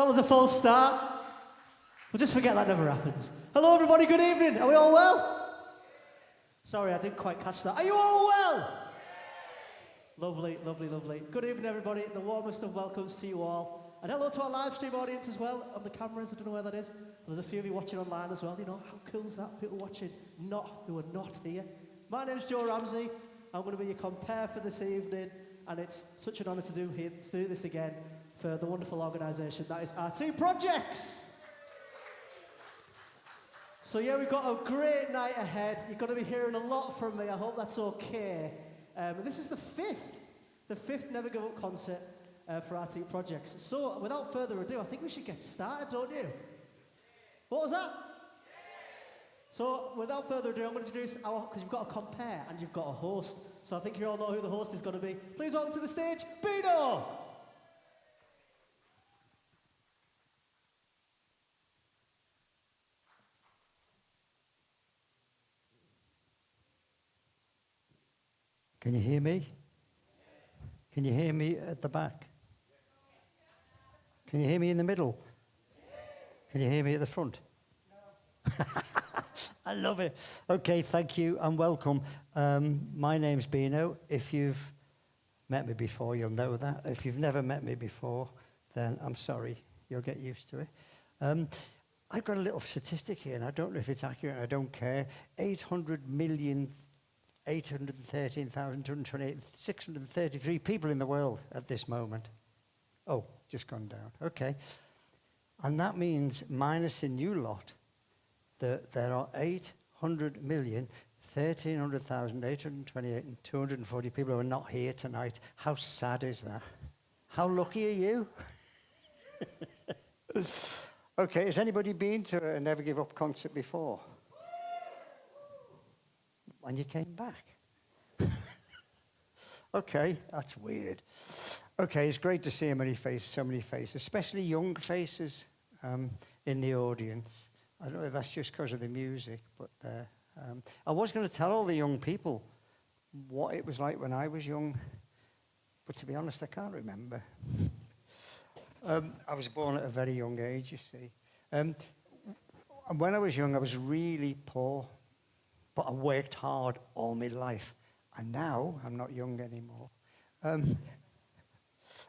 was a false start. We'll just forget that never happens. Hello, everybody. Good evening. Are we all well? Sorry, I didn't quite catch that. Are you all well? Lovely, lovely, lovely. Good evening, everybody. The warmest of welcomes to you all. And hello to our live stream audience as well, on the cameras. I don't know where that is. There's a few of you watching online as well. You know, how cool is that? People watching who are not here. My name's Joe Ramsey. I'm going to be your compere for this evening. And it's such an honour to do this again for the wonderful organisation that is RTProjects. So yeah, we've got a great night ahead. You're going to be hearing a lot from me. I hope that's okay. This is the fifth Never Give Up concert for RTProjects. So without further ado, I think we should get started, don't you? What was that? So without further ado, I'm going to introduce because you've got a compare and you've got a host. So I think you all know who the host is going to be. Please welcome to the stage, Beano! Can you hear me? Can you hear me at the back? Can you hear me in the middle? Can you hear me at the front? No. I love it. Okay, thank you and welcome. My name's Beano. If you've met me before, you'll know that. If you've never met me before, then I'm sorry. You'll get used to it. I've got a little statistic here, and I don't know if it's accurate. I don't care. 813,228, 633 people in the world at this moment. Oh, just gone down. Okay. And that means, minus a new lot, that there are 800,130,828 and 240 people who are not here tonight. How sad is that? How lucky are you? Okay, has anybody been to a Never Give Up concert before? And you came back. Okay, that's weird. Okay, it's great to see so many faces, especially young faces in the audience. I don't know if that's just because of the music, but I was going to tell all the young people what it was like when I was young, but to be honest, I can't remember. I was born at a very young age, you see. And when I was young, I was really poor. But I worked hard all my life. And now I'm not young anymore.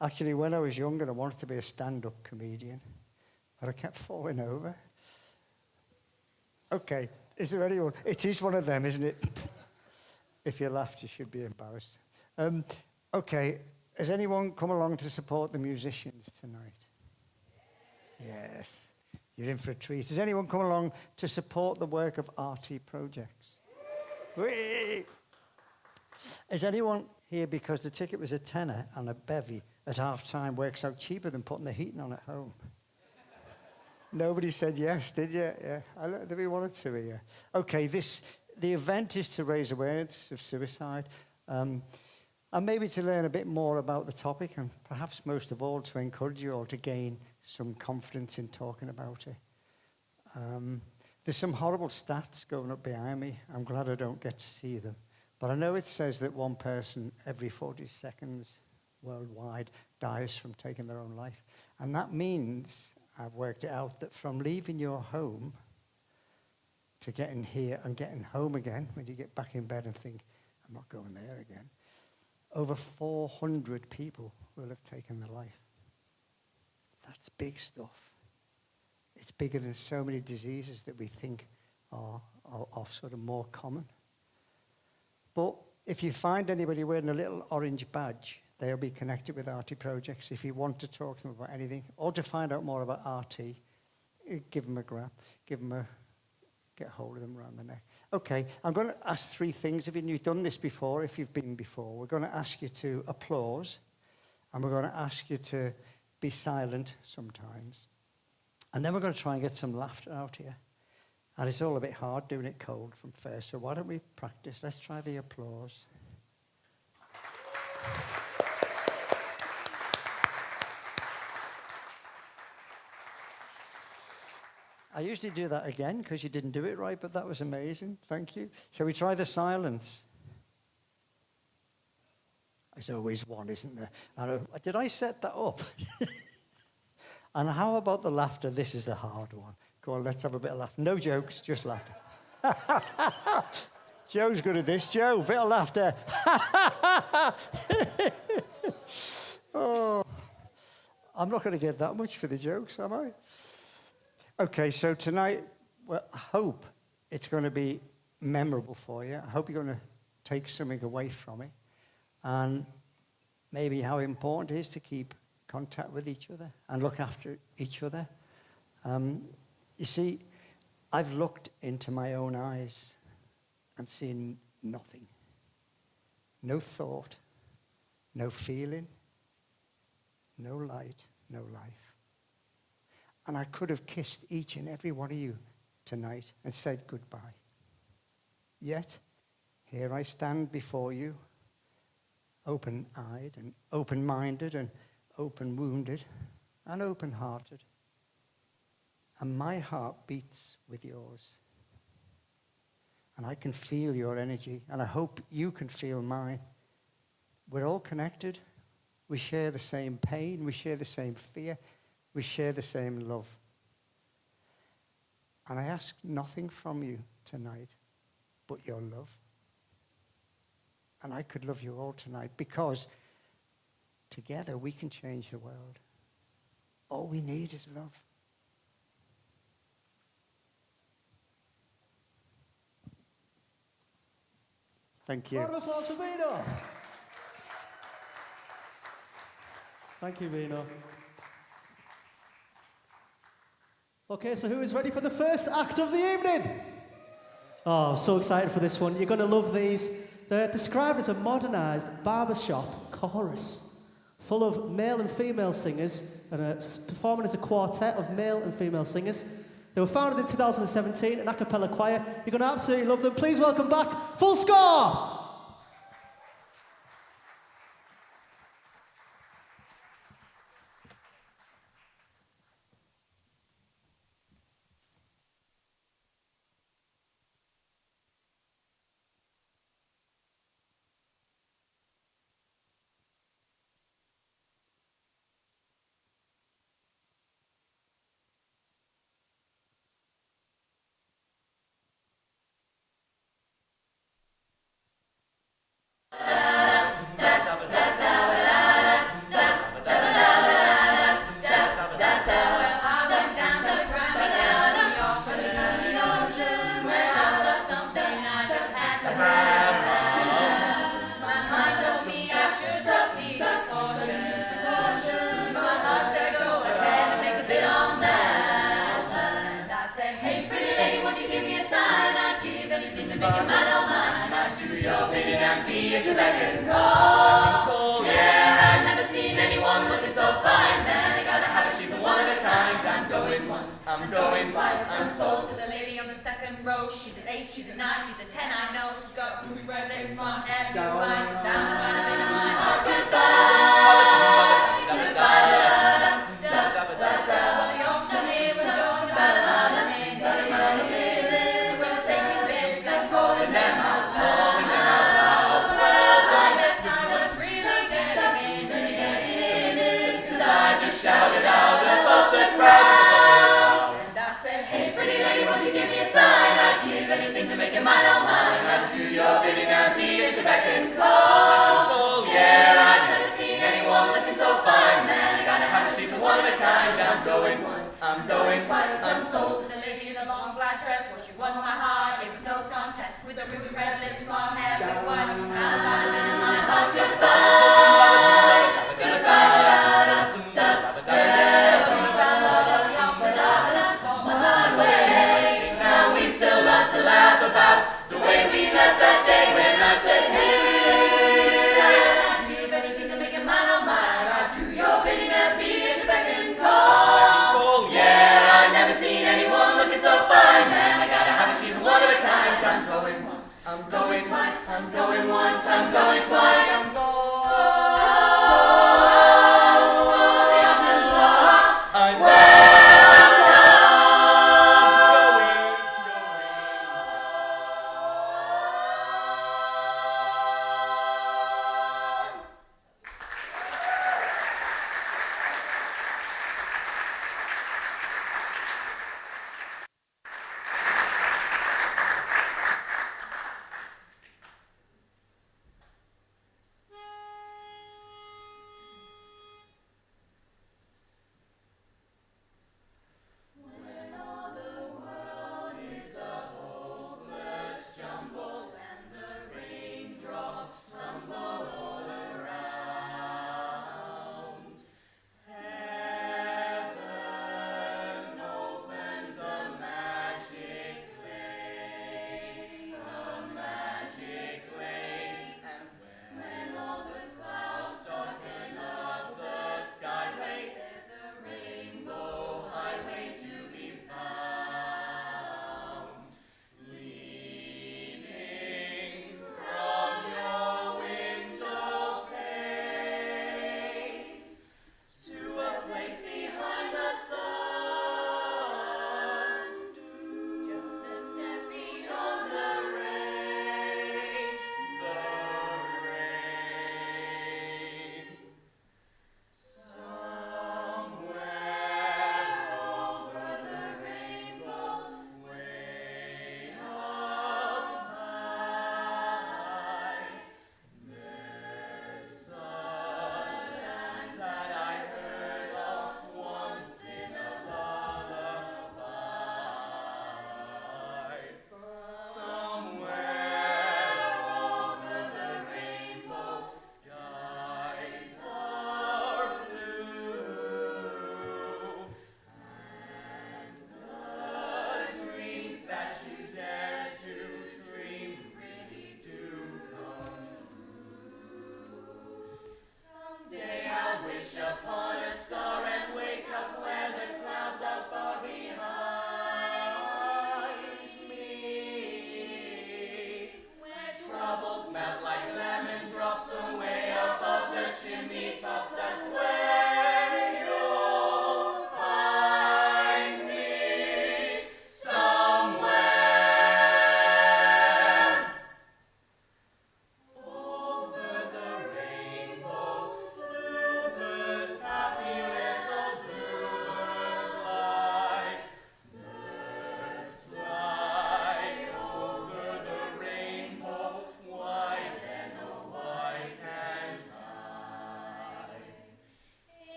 Actually, when I was younger, I wanted to be a stand-up comedian. But I kept falling over. Okay, is there anyone? It is one of them, isn't it? If you laughed, you should be embarrassed. Okay, has anyone come along to support the musicians tonight? Yes. You're in for a treat. Has anyone come along to support the work of RTProjects? Whee! Is anyone here because the ticket was a tenner and a bevy at half-time works out cheaper than putting the heating on at home? Nobody said yes, did you? Yeah. There'll be one or two here. Okay, the event is to raise awareness of suicide and maybe to learn a bit more about the topic and perhaps most of all to encourage you all to gain some confidence in talking about it. There's some horrible stats going up behind me. I'm glad I don't get to see them. But I know it says that one person every 40 seconds worldwide dies from taking their own life. And that means, I've worked it out, that from leaving your home to getting here and getting home again, when you get back in bed and think, I'm not going there again, over 400 people will have taken their life. That's big stuff. It's bigger than so many diseases that we think are sort of more common. But if you find anybody wearing a little orange badge, they'll be connected with RTProjects. If you want to talk to them about anything or to find out more about RT, give them a grab, get hold of them around the neck. Okay, I'm going to ask three things. If you've done this before, if you've been before, we're going to ask you to applause, and we're going to ask you to be silent sometimes. And then we're going to try and get some laughter out here. And it's all a bit hard doing it cold from first, so why don't we practice? Let's try the applause. I usually do that again because you didn't do it right, but that was amazing. Thank you. Shall we try the silence? There's always one, isn't there? Did I set that up? And how about the laughter? This is the hard one. Go on, let's have a bit of laughter. No jokes, just laughter. Joe's good at this. Joe, bit of laughter. Oh, I'm not going to get that much for the jokes, am I? Okay, so tonight, well, I hope it's going to be memorable for you. I hope you're going to take something away from it. And maybe how important it is to keep contact with each other and look after each other. You see, I've looked into my own eyes and seen nothing. No thought, no feeling, no light, no life. And I could have kissed each and every one of you tonight and said goodbye. Yet, here I stand before you, open-eyed and open-minded and open-wounded and open-hearted. And my heart beats with yours. And I can feel your energy, and I hope you can feel mine. We're all connected. We share the same pain. We share the same fear. We share the same love. And I ask nothing from you tonight but your love. And I could love you all tonight because together we can change the world. All we need is love. Thank you. Round of applause for Beano. Thank you, Beano. Okay, so who is ready for the first act of the evening? Oh, I'm so excited for this one. You're going to love these. They're described as a modernised barbershop chorus, full of male and female singers, and performing as a quartet of male and female singers. They were founded in 2017, an a cappella choir. You're going to absolutely love them. Please welcome back Full Score!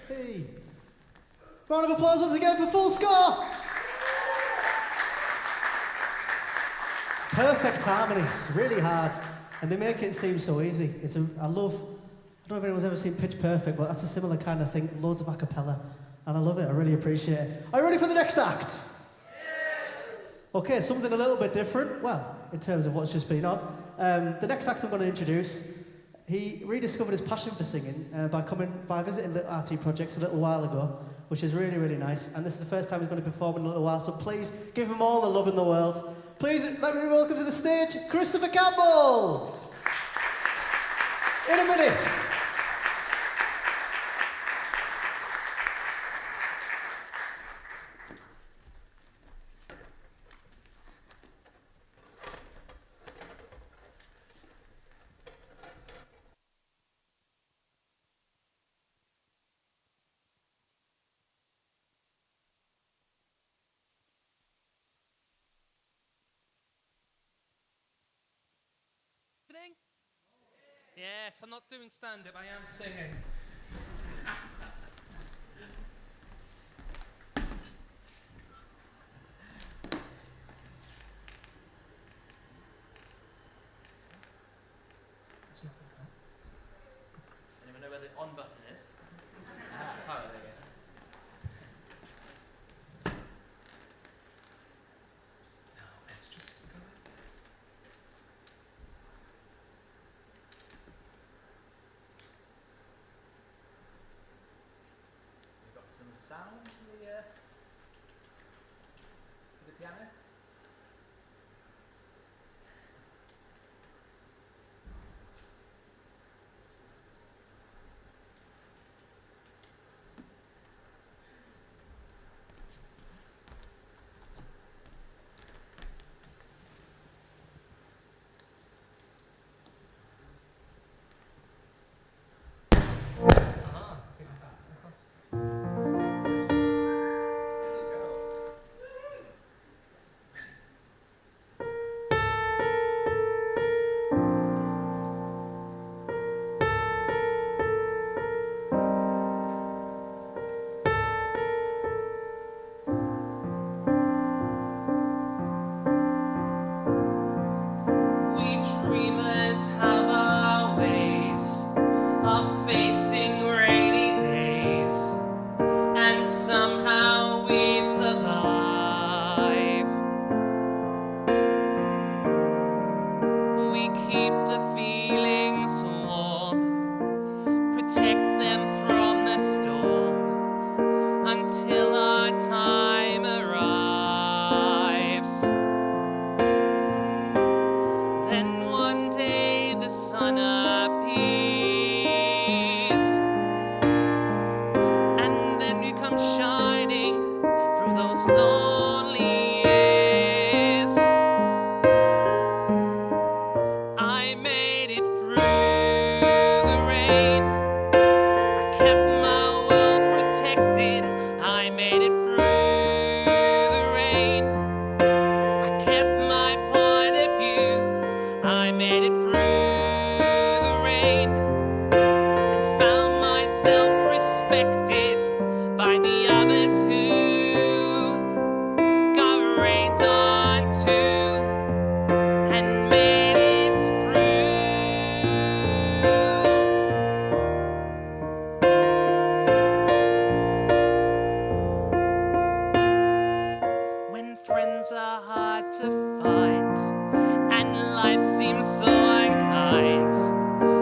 Hey. Round of applause once again for Full Score. Perfect harmony. It's really hard, and they make it seem so easy. I don't know if anyone's ever seen Pitch Perfect, but that's a similar kind of thing. Loads of a cappella, and I love it. I really appreciate it. Are you ready for the next act? Yes. Okay, something a little bit different. Well, in terms of what's just been on. The next act I'm going to introduce, he rediscovered his passion for singing by visiting Little RTProjects a little while ago, which is really, really nice. And this is the first time he's going to perform in a little while, so please give him all the love in the world. Please let me welcome to the stage, Christopher Campbell. In a minute. Yes, I'm not doing stand-up, I am singing. Anyone know where the on button is? Oh, there you go. Now, let's just go. We've got some sound for the piano.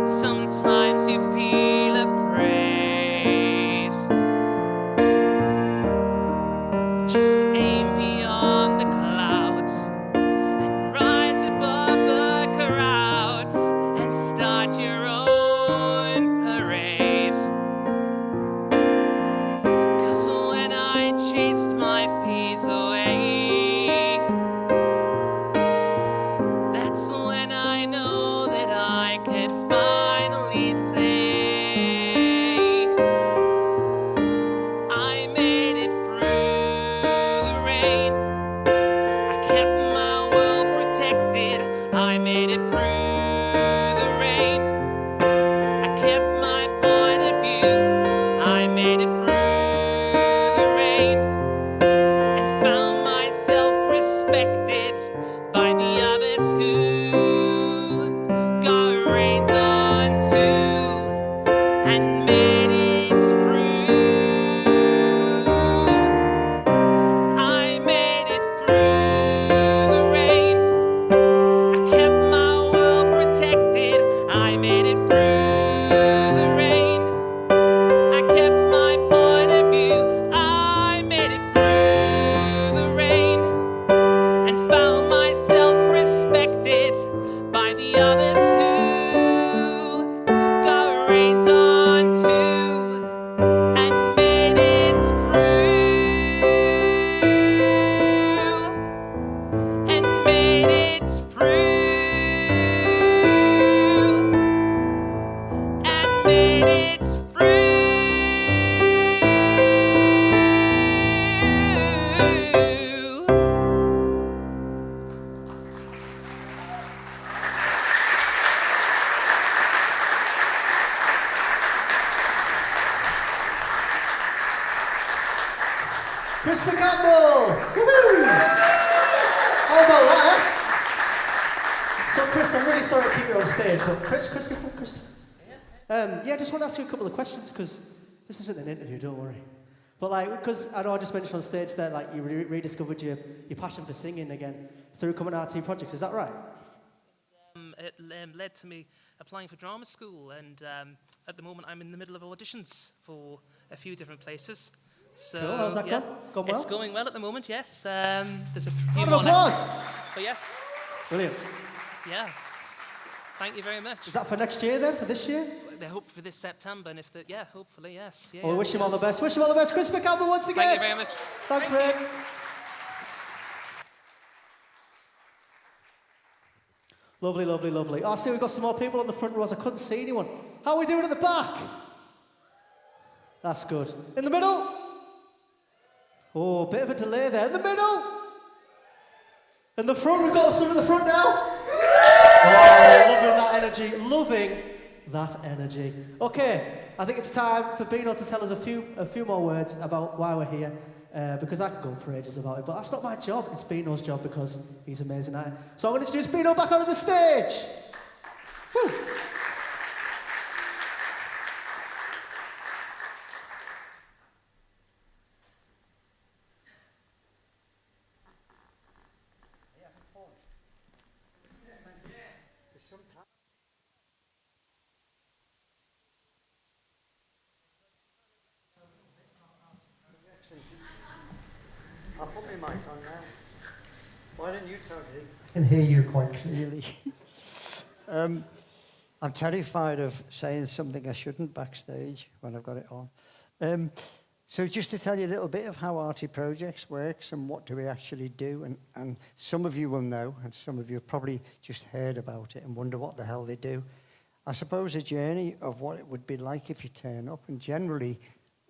Sometimes you feel afraid. made it through the rain and found myself respected by the others who got rained on too and made it through. I made it through the rain. I kept my world protected. I made it through the rain. I kept my point of view. I made it through the rain and found myself respected by the others who got rained on too and made it through and made it through and made it through. Christopher Campbell! Woohoo! How about that? So, Chris, I'm really sorry to keep you on stage, but Christopher. Yeah, I just want to ask you a couple of questions because this isn't an interview. Don't worry. But because I know I just mentioned on stage that you rediscovered your passion for singing again through coming to RTProjects. Is that right? It led to me applying for drama school, and at the moment I'm in the middle of auditions for a few different places. So, Cool. How's that yeah, going well? It's going well at the moment, yes. There's a few Round more of applause. left. But yes, Brilliant. yeah. Thank you very much. Is that for next year then? For this year? They hope for this September, and hopefully, yes. Yeah, Well, we yeah. wish him all the best. Wish him all the best, Christopher Campbell, once again. Thank you very much. Thanks, mate. Lovely, lovely, lovely. Oh, I see we've got some more people on the front rows. I couldn't see anyone. How are we doing at the back? That's good. In the middle? Oh, bit of a delay there. In the middle? In the front? We've got some in the front now. Oh, loving that energy. Loving that energy. Okay, I think it's time for Beano to tell us a few more words about why we're here. Because I could go on for ages about it, but that's not my job. It's Beano's job because he's amazing at it. So I'm going to introduce Beano back onto the stage. Woo. I'll put my mic on now. Why don't you talk? I can hear you quite clearly. I'm terrified of saying something I shouldn't backstage when I've got it on. So just to tell you a little bit of how RTProjects works and what do we actually do, and some of you will know, and some of you have probably just heard about it and wonder what the hell they do. I suppose a journey of what it would be like if you turn up, and generally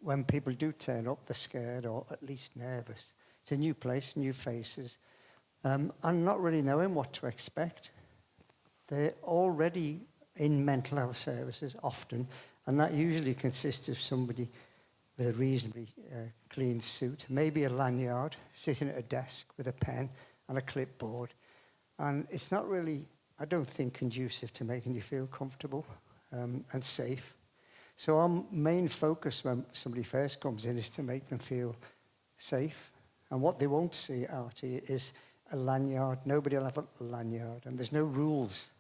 when people do turn up, they're scared or at least nervous. It's a new place, new faces, and not really knowing what to expect. They're already in mental health services often, and that usually consists of somebody with a reasonably clean suit, maybe a lanyard, sitting at a desk with a pen and a clipboard. And it's not really, I don't think, conducive to making you feel comfortable and safe. So our main focus when somebody first comes in is to make them feel safe. And what they won't see at RT is a lanyard. Nobody will have a lanyard. And there's no rules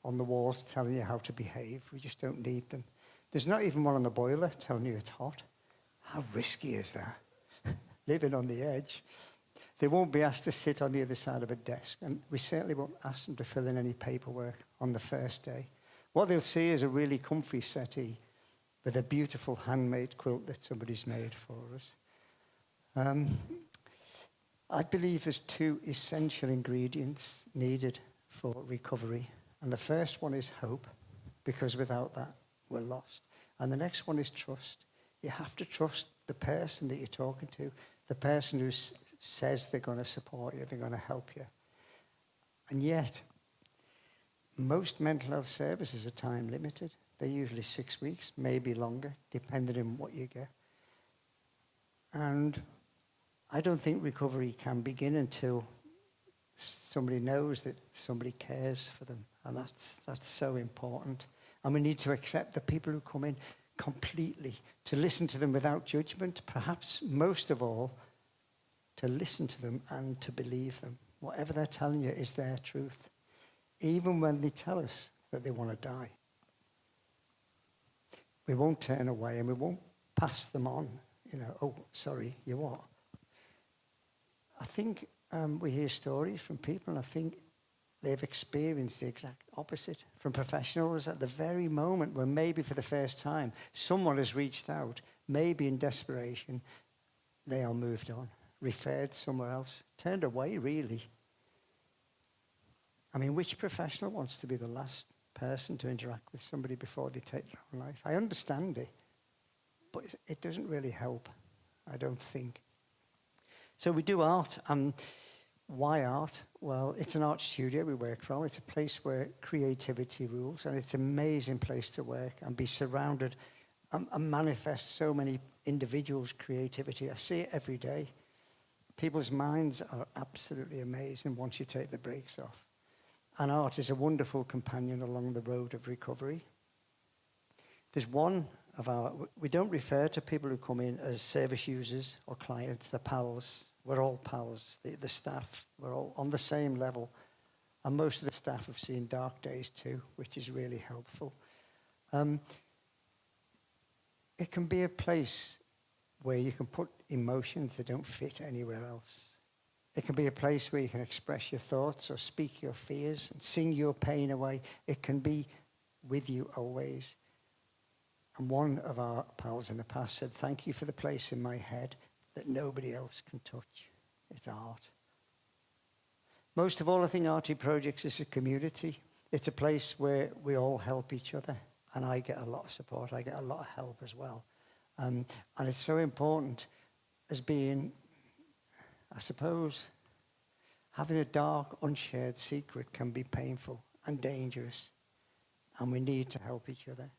on the walls telling you how to behave. We just don't need them. There's not even one on the boiler telling you it's hot. How risky is that? Living on the edge. They won't be asked to sit on the other side of a desk. And we certainly won't ask them to fill in any paperwork on the first day. What they'll see is a really comfy settee with a beautiful handmade quilt that somebody's made for us. I believe there's two essential ingredients needed for recovery. And the first one is hope, because without that, we're lost. And the next one is trust. You have to trust the person that you're talking to, the person who says they're going to support you, they're going to help you. And yet, most mental health services are time limited. They're usually 6 weeks, maybe longer, depending on what you get. And I don't think recovery can begin until somebody knows that somebody cares for them. And that's so important. And we need to accept the people who come in completely, to listen to them without judgment, perhaps most of all, to listen to them and to believe them. Whatever they're telling you is their truth, even when they tell us that they want to die. We won't turn away and we won't pass them on. Oh, sorry, you what? I think we hear stories from people, and I think they've experienced the exact opposite from professionals at the very moment when maybe for the first time someone has reached out, maybe in desperation, they are moved on, referred somewhere else, turned away, really. I mean, which professional wants to be the last person to interact with somebody before they take their own life? I understand it, but it doesn't really help, I don't think. So we do art. Why art? Well, it's an art studio we work from. It's a place where creativity rules, and it's an amazing place to work and be surrounded and manifest so many individuals' creativity. I see it every day. People's minds are absolutely amazing once you take the brakes off. And art is a wonderful companion along the road of recovery. There's one of we don't refer to people who come in as service users or clients, they're pals. We're all pals. The staff, we're all on the same level. And most of the staff have seen dark days too, which is really helpful. It can be a place where you can put emotions that don't fit anywhere else. It can be a place where you can express your thoughts or speak your fears and sing your pain away. It can be with you always. And one of our pals in the past said, "Thank you for the place in my head that nobody else can touch. It's art." Most of all, I think RTProjects is a community. It's a place where we all help each other. And I get a lot of support. I get a lot of help as well. And it's so important as being, I suppose, having a dark, unshared secret can be painful and dangerous. And we need to help each other.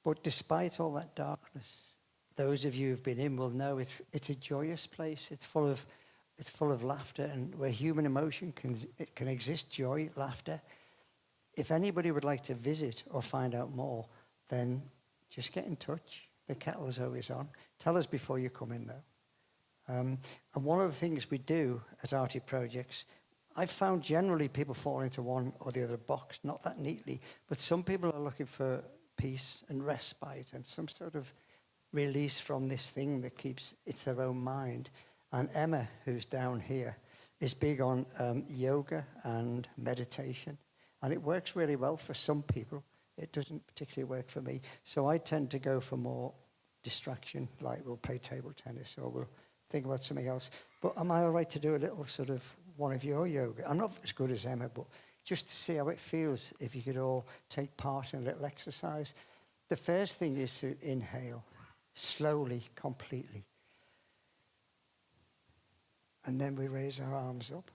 But despite all that darkness, those of you who've been in will know it's a joyous place. It's full of laughter, and where human emotion can exist, joy, laughter. If anybody would like to visit or find out more, then just get in touch. The kettle is always on. Tell us before you come in, though. And one of the things we do at RTProjects, I've found generally people fall into one or the other box, not that neatly, but some people are looking for peace and respite and some sort of release from this thing that it's their own mind. And Emma, who's down here, is big on yoga and meditation. And it works really well for some people. It doesn't particularly work for me. So I tend to go for more distraction, like we'll play table tennis or we'll think about something else. But am I all right to do a little sort of one of your yoga? I'm not as good as Emma, but just to see how it feels if you could all take part in a little exercise. The first thing is to inhale slowly, completely. And then we raise our arms up.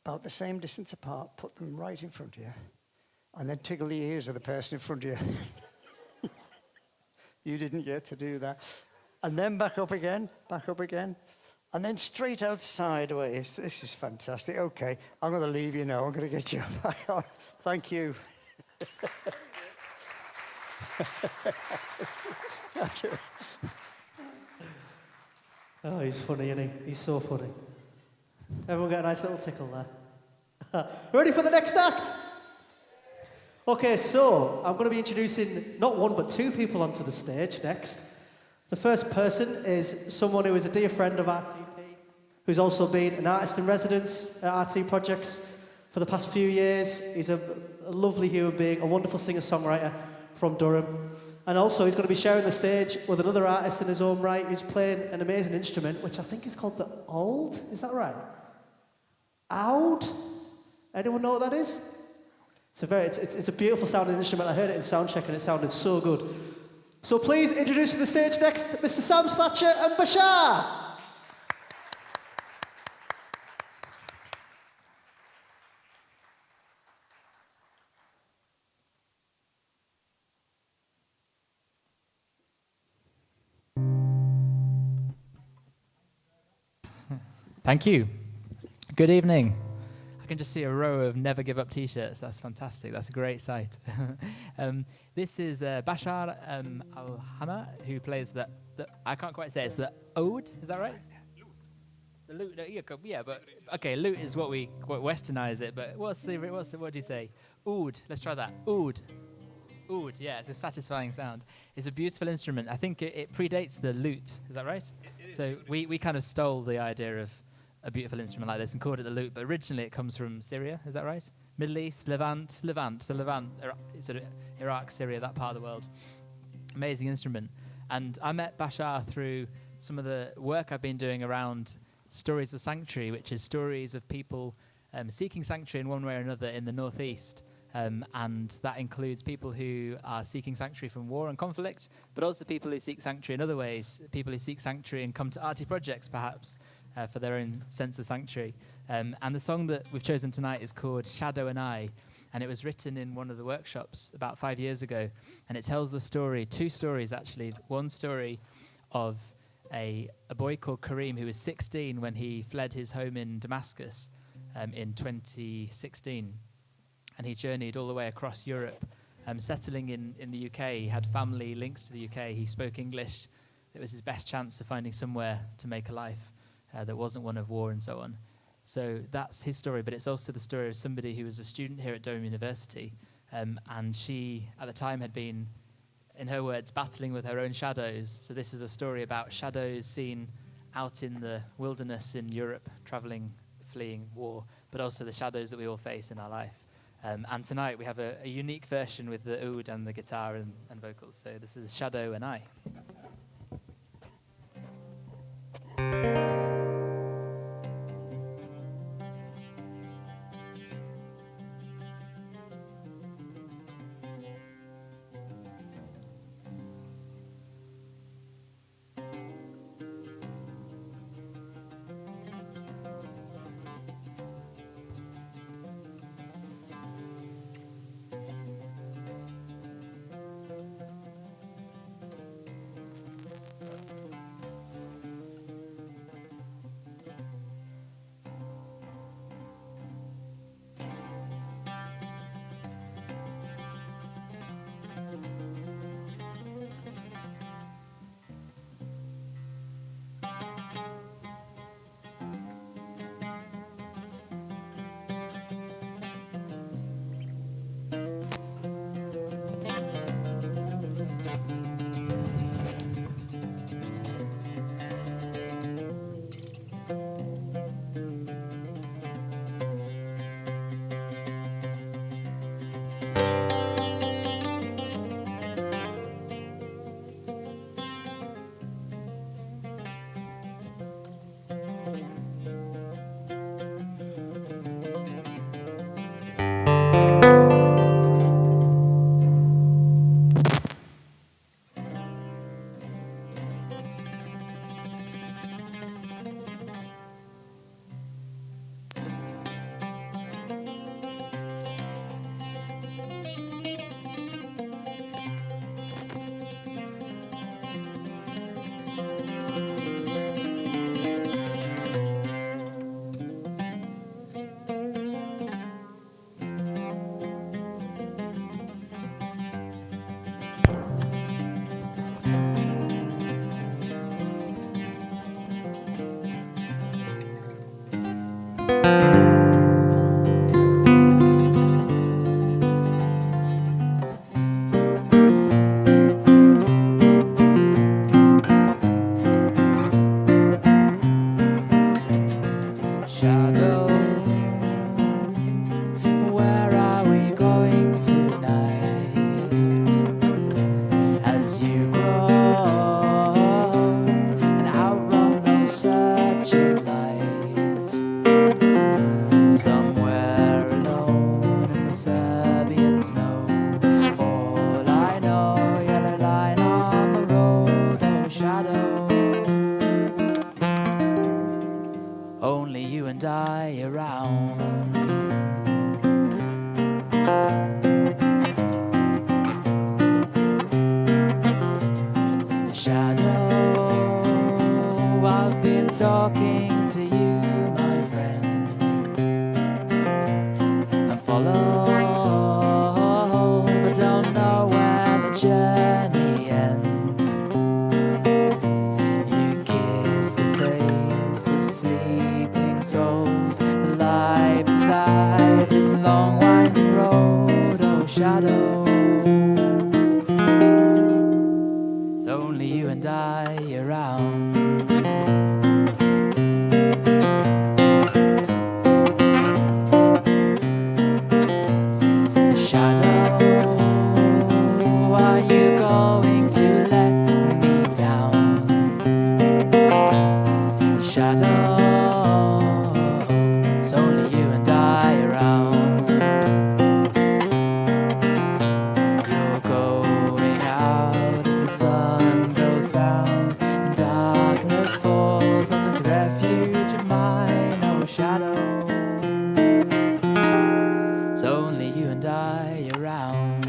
About the same distance apart, put them right in front of you. And then tickle the ears of the person in front of you. You didn't get to do that. And then back up again. And then straight out sideways. This is fantastic. Okay, I'm going to leave you now. I'm going to get you back on. Thank you. Oh, he's funny, isn't he? He's so funny. Everyone got a nice little tickle there. Ready for the next act? Okay, so I'm going to be introducing not one but two people onto the stage next. The first person is someone who is a dear friend of RTP, who's also been an artist in residence at RTProjects for the past few years. He's a lovely human being, a wonderful singer-songwriter from Durham. And also he's going to be sharing the stage with another artist in his own right who's playing an amazing instrument, which I think is called the oud. Is that right? Oud? Anyone know what that is? It's a beautiful sounding instrument. I heard it in soundcheck and it sounded so good. So please introduce to the stage next Mr. Sam Slatcher and Bashar. Thank you. Good evening. I can just see a row of Never Give Up t-shirts. That's fantastic. That's a great sight. This is Bashar Al-Hana, who plays the, I can't quite say it. It's the oud, is that right? The lute, yeah, but okay, lute is what we westernize it, but what do you say? Oud, let's try that. Oud, yeah, it's a satisfying sound. It's a beautiful instrument. I think it predates the lute, is that right? So we kind of stole the idea of a beautiful instrument like this and called it the lute, but originally it comes from Syria, is that right? Middle East, Levant, so Levant, sort of Iraq, Syria, that part of the world. Amazing instrument. And I met Bashar through some of the work I've been doing around Stories of Sanctuary, which is stories of people seeking sanctuary in one way or another in the Northeast. And that includes people who are seeking sanctuary from war and conflict, but also people who seek sanctuary in other ways, people who seek sanctuary and come to RTProjects perhaps for their own sense of sanctuary. And the song that we've chosen tonight is called Shadow and I, and it was written in one of the workshops about 5 years ago, and it tells the story, two stories actually. One story of a boy called Kareem who was 16 when he fled his home in Damascus in 2016. And he journeyed all the way across Europe, settling in the UK. He had family links to the UK. He spoke English. It was his best chance of finding somewhere to make a life that wasn't one of war and so on. So that's his story, but it's also the story of somebody who was a student here at Durham University. And she, at the time, had been, in her words, battling with her own shadows. So this is a story about shadows seen out in the wilderness in Europe, traveling, fleeing war, but also the shadows that we all face in our life. And tonight we have a unique version with the oud and the guitar and vocals. So this is Shadow and I. Talking to you and I around. Shadow, are you going to let me down? Shadow, it's only you and I around. You're going out as the sun goes down, and darkness falls on this refuge of mine. Oh, shadow, it's only you and I around.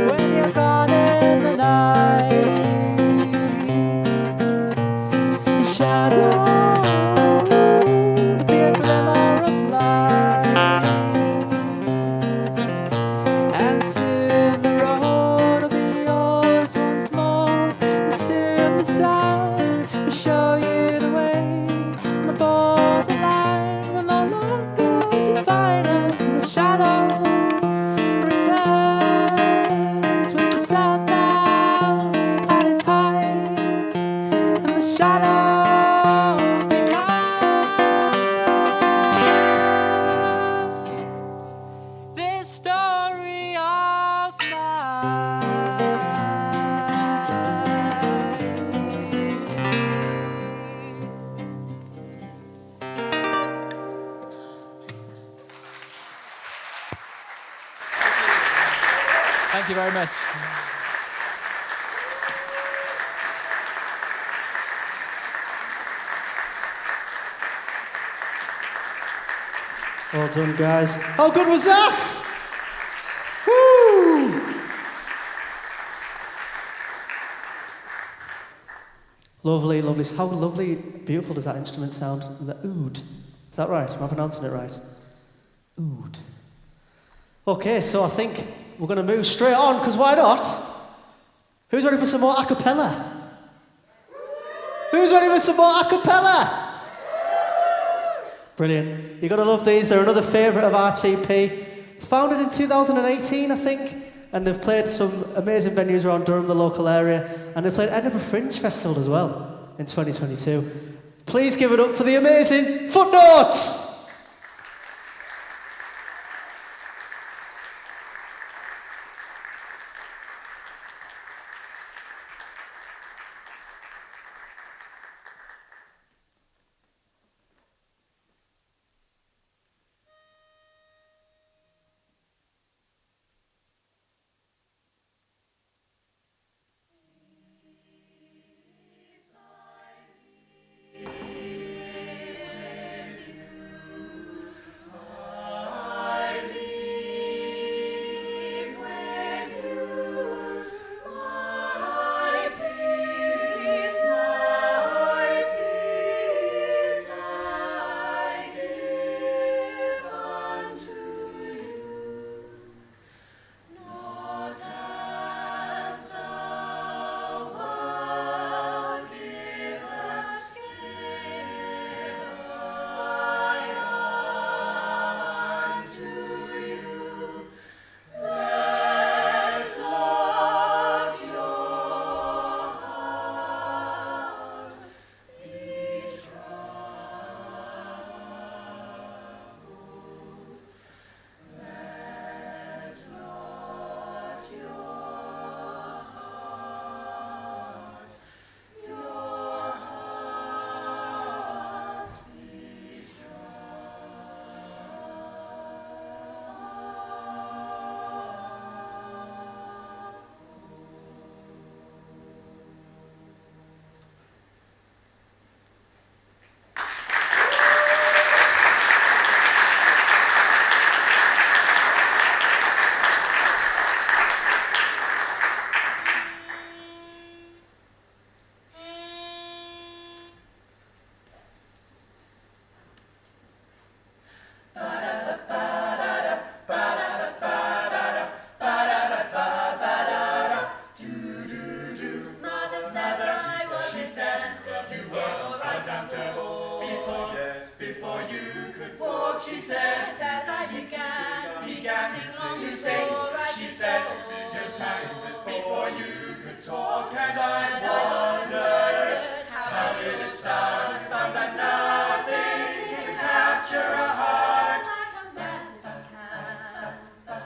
When you're gone in the night, the shadow will be a glimmer of light, and soon the road will be yours once more, and soon the sun will show you the way, and the borderline will no longer define us, and the shadow returns with the sun now at its height, and the shadow becomes this story of mine. Thank you very much. Well done, guys. How good was that? Woo! Lovely, lovely. How lovely, beautiful does that instrument sound? The oud. Is that right? Am I pronouncing it right? Oud. Okay, so I think we're going to move straight on, because why not? Who's ready for some more a cappella? Who's ready for some more a cappella? Brilliant. You've got to love these. They're another favourite of RTP. Founded in 2018, I think, and they've played some amazing venues around Durham, the local area, and they played Edinburgh Fringe Festival as well in 2022. Please give it up for the amazing Footnotes! she said, just as I began to sing. She said, you sang before you could talk, and I wondered, how did it start? I found that nothing can capture a heart like a melody can.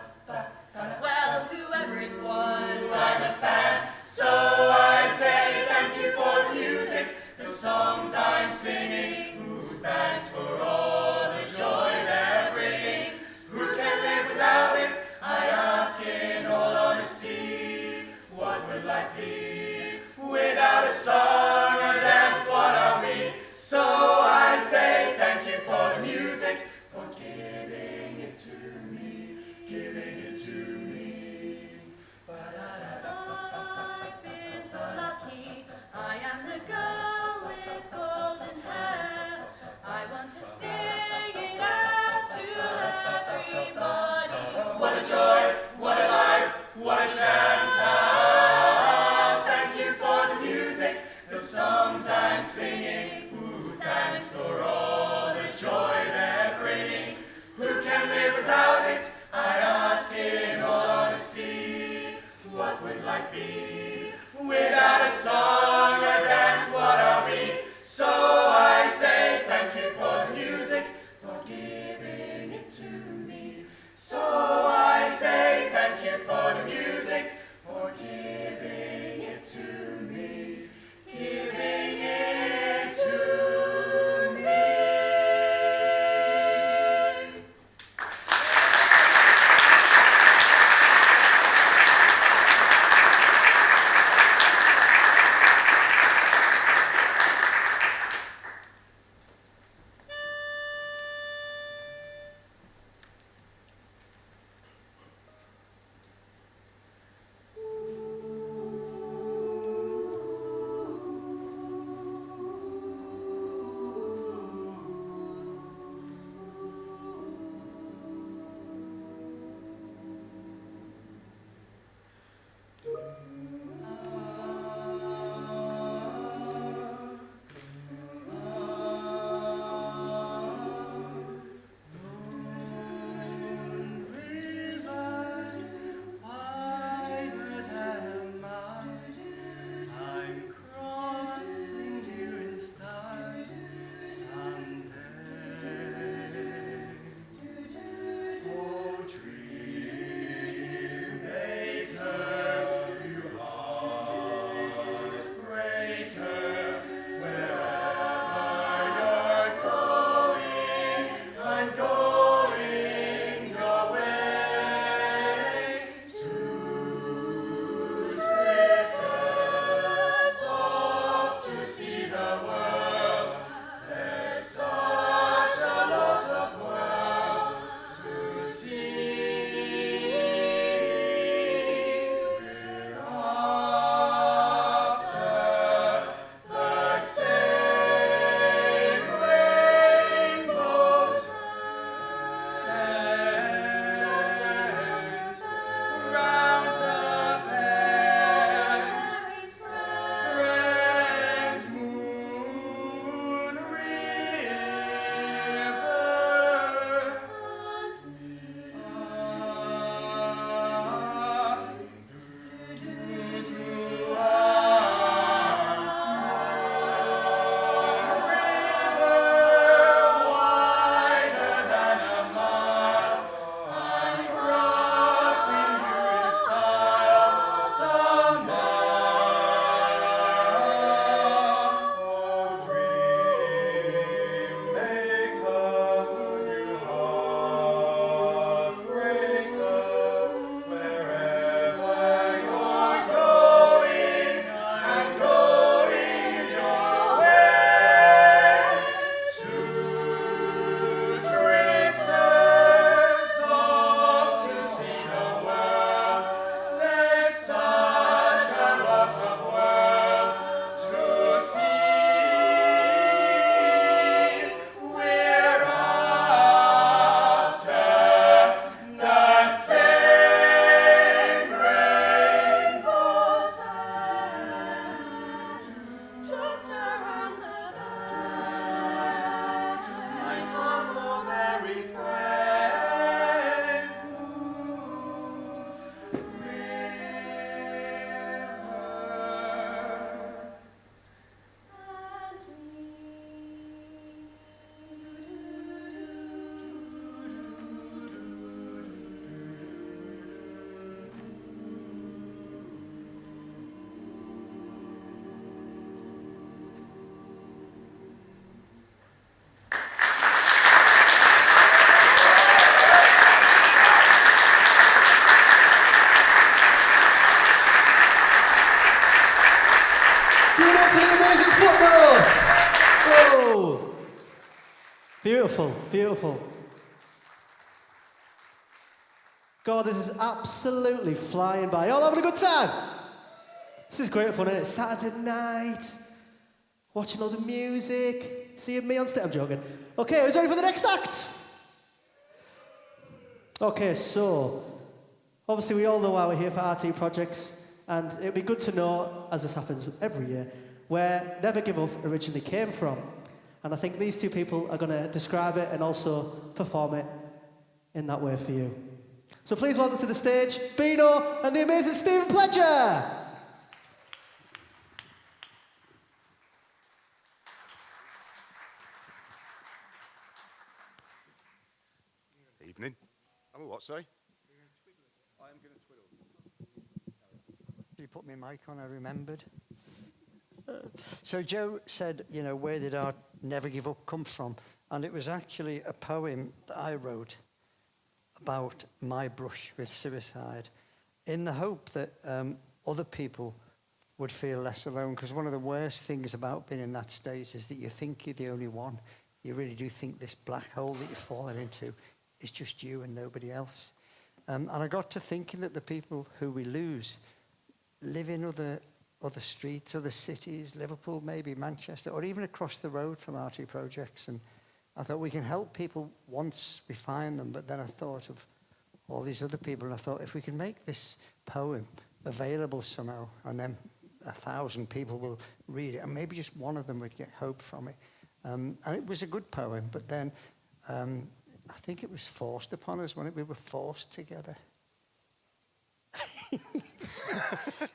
Well, whoever it was, I'm a fan, so I say thank you for the music, the songs I'm singing. Ooh, thanks for all the joy they're bringing. Who can live without it? I ask in all honesty. What would life be Beautiful, beautiful. God, this is absolutely flying by. Y'all having a good time? This is great fun, isn't it? Saturday night, watching loads of music, seeing me on stage. I'm joking. Okay, who's ready for the next act? Okay, so, obviously we all know why we're here for RT Projects, and it'd be good to know, as this happens every year, where Never Give Up originally came from. And I think these two people are going to describe it and also perform it in that way for you. So please welcome to the stage, Beano and the amazing Stephen Pledger. Evening. I'm what, sorry? I am going to twiddle. You put my mic on, I remembered. So Joe said, you know, where did our Never Give Up come from? And it was actually a poem that I wrote about my brush with suicide in the hope that other people would feel less alone, because one of the worst things about being in that state is that you think you're the only one. You really do think this black hole that you're falling into is just you and nobody else. And I got to thinking that the people who we lose live in other streets, other cities, Liverpool, maybe Manchester, or even across the road from RT Projects. And I thought we can help people once we find them, but then I thought of all these other people, and I thought if we can make this poem available somehow, and then 1,000 people will read it, and maybe just one of them would get hope from it. And it was a good poem, but then I think it was forced upon us, when we were forced together.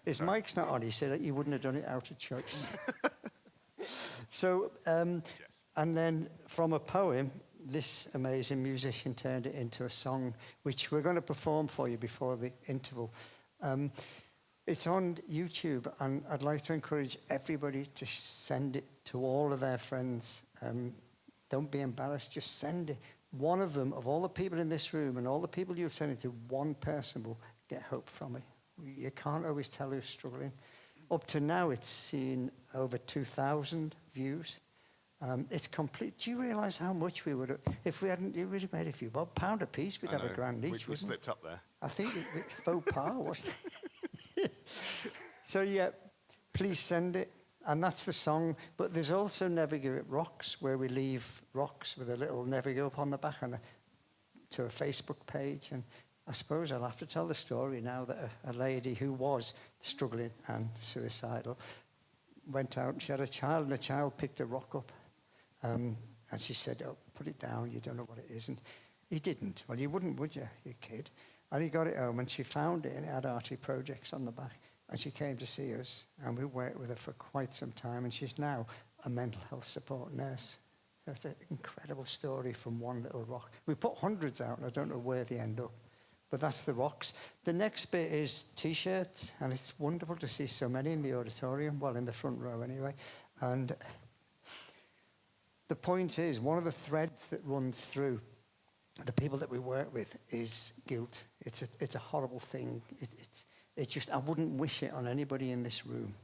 His mic's not on. He said that he wouldn't have done it out of choice. So, and then from a poem, this amazing musician turned it into a song, which we're going to perform for you before the interval. It's on YouTube, and I'd like to encourage everybody to send it to all of their friends. Don't be embarrassed, just send it. One of them, of all the people in this room and all the people you've sent it to, one person will get hope from it. You can't always tell who's struggling. Up to now, it's seen over 2,000 views. It's complete. Do you realise how much we would have, if we hadn't, you really made a few bob, £1 a piece, we'd have a grand each. We slipped up there. I think it's faux pas, wasn't it? So yeah, please send it. And that's the song. But there's also Never Give Up Rocks, where we leave rocks with a little Never Give Up on the back to a Facebook page. And I suppose I'll have to tell the story now that a lady who was struggling and suicidal went out and she had a child, and the child picked a rock up. And she said, "Oh, put it down, you don't know what it is." And he didn't. Well, you wouldn't, would you, you kid? And he got it home, and she found it, and it had RT Projects on the back. And she came to see us, and we worked with her for quite some time, and she's now a mental health support nurse. That's an incredible story from one little rock. We put hundreds out, and I don't know where they end up. But that's the rocks. The next bit is T-shirts, and it's wonderful to see so many in the auditorium, well, in the front row anyway. And the point is, one of the threads that runs through the people that we work with is guilt. It's a horrible thing. It's just, I wouldn't wish it on anybody in this room.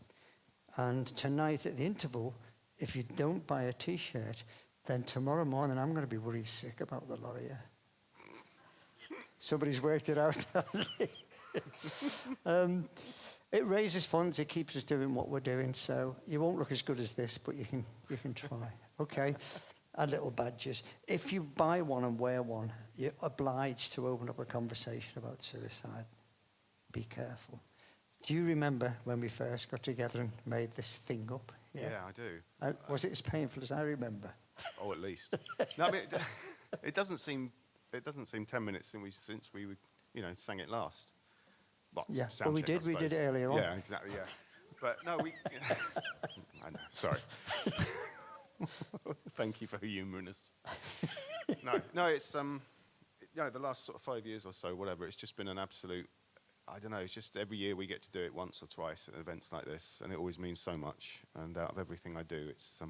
And tonight at the interval, if you don't buy a T-shirt, then tomorrow morning I'm going to be worried sick about the lot of you. Somebody's worked it out. It raises funds. It keeps us doing what we're doing. So you won't look as good as this, but you can try. Okay, and little badges. If you buy one and wear one, you're obliged to open up a conversation about suicide. Be careful. Do you remember when we first got together and made this thing up? Yeah, I do. Was it as painful as I remember? Oh, at least. No, I mean, it doesn't seem 10 minutes since we sang it last. Well, Yeah, sound well, we check, did. We did it earlier on. Yeah, exactly. Yeah, but no, we. I know. Sorry. Thank you for humouring us. No, it's the last sort of 5 years or so, whatever. It's just been an absolute. I don't know. It's just every year we get to do it once or twice at events like this, and it always means so much. And out of everything I do, it's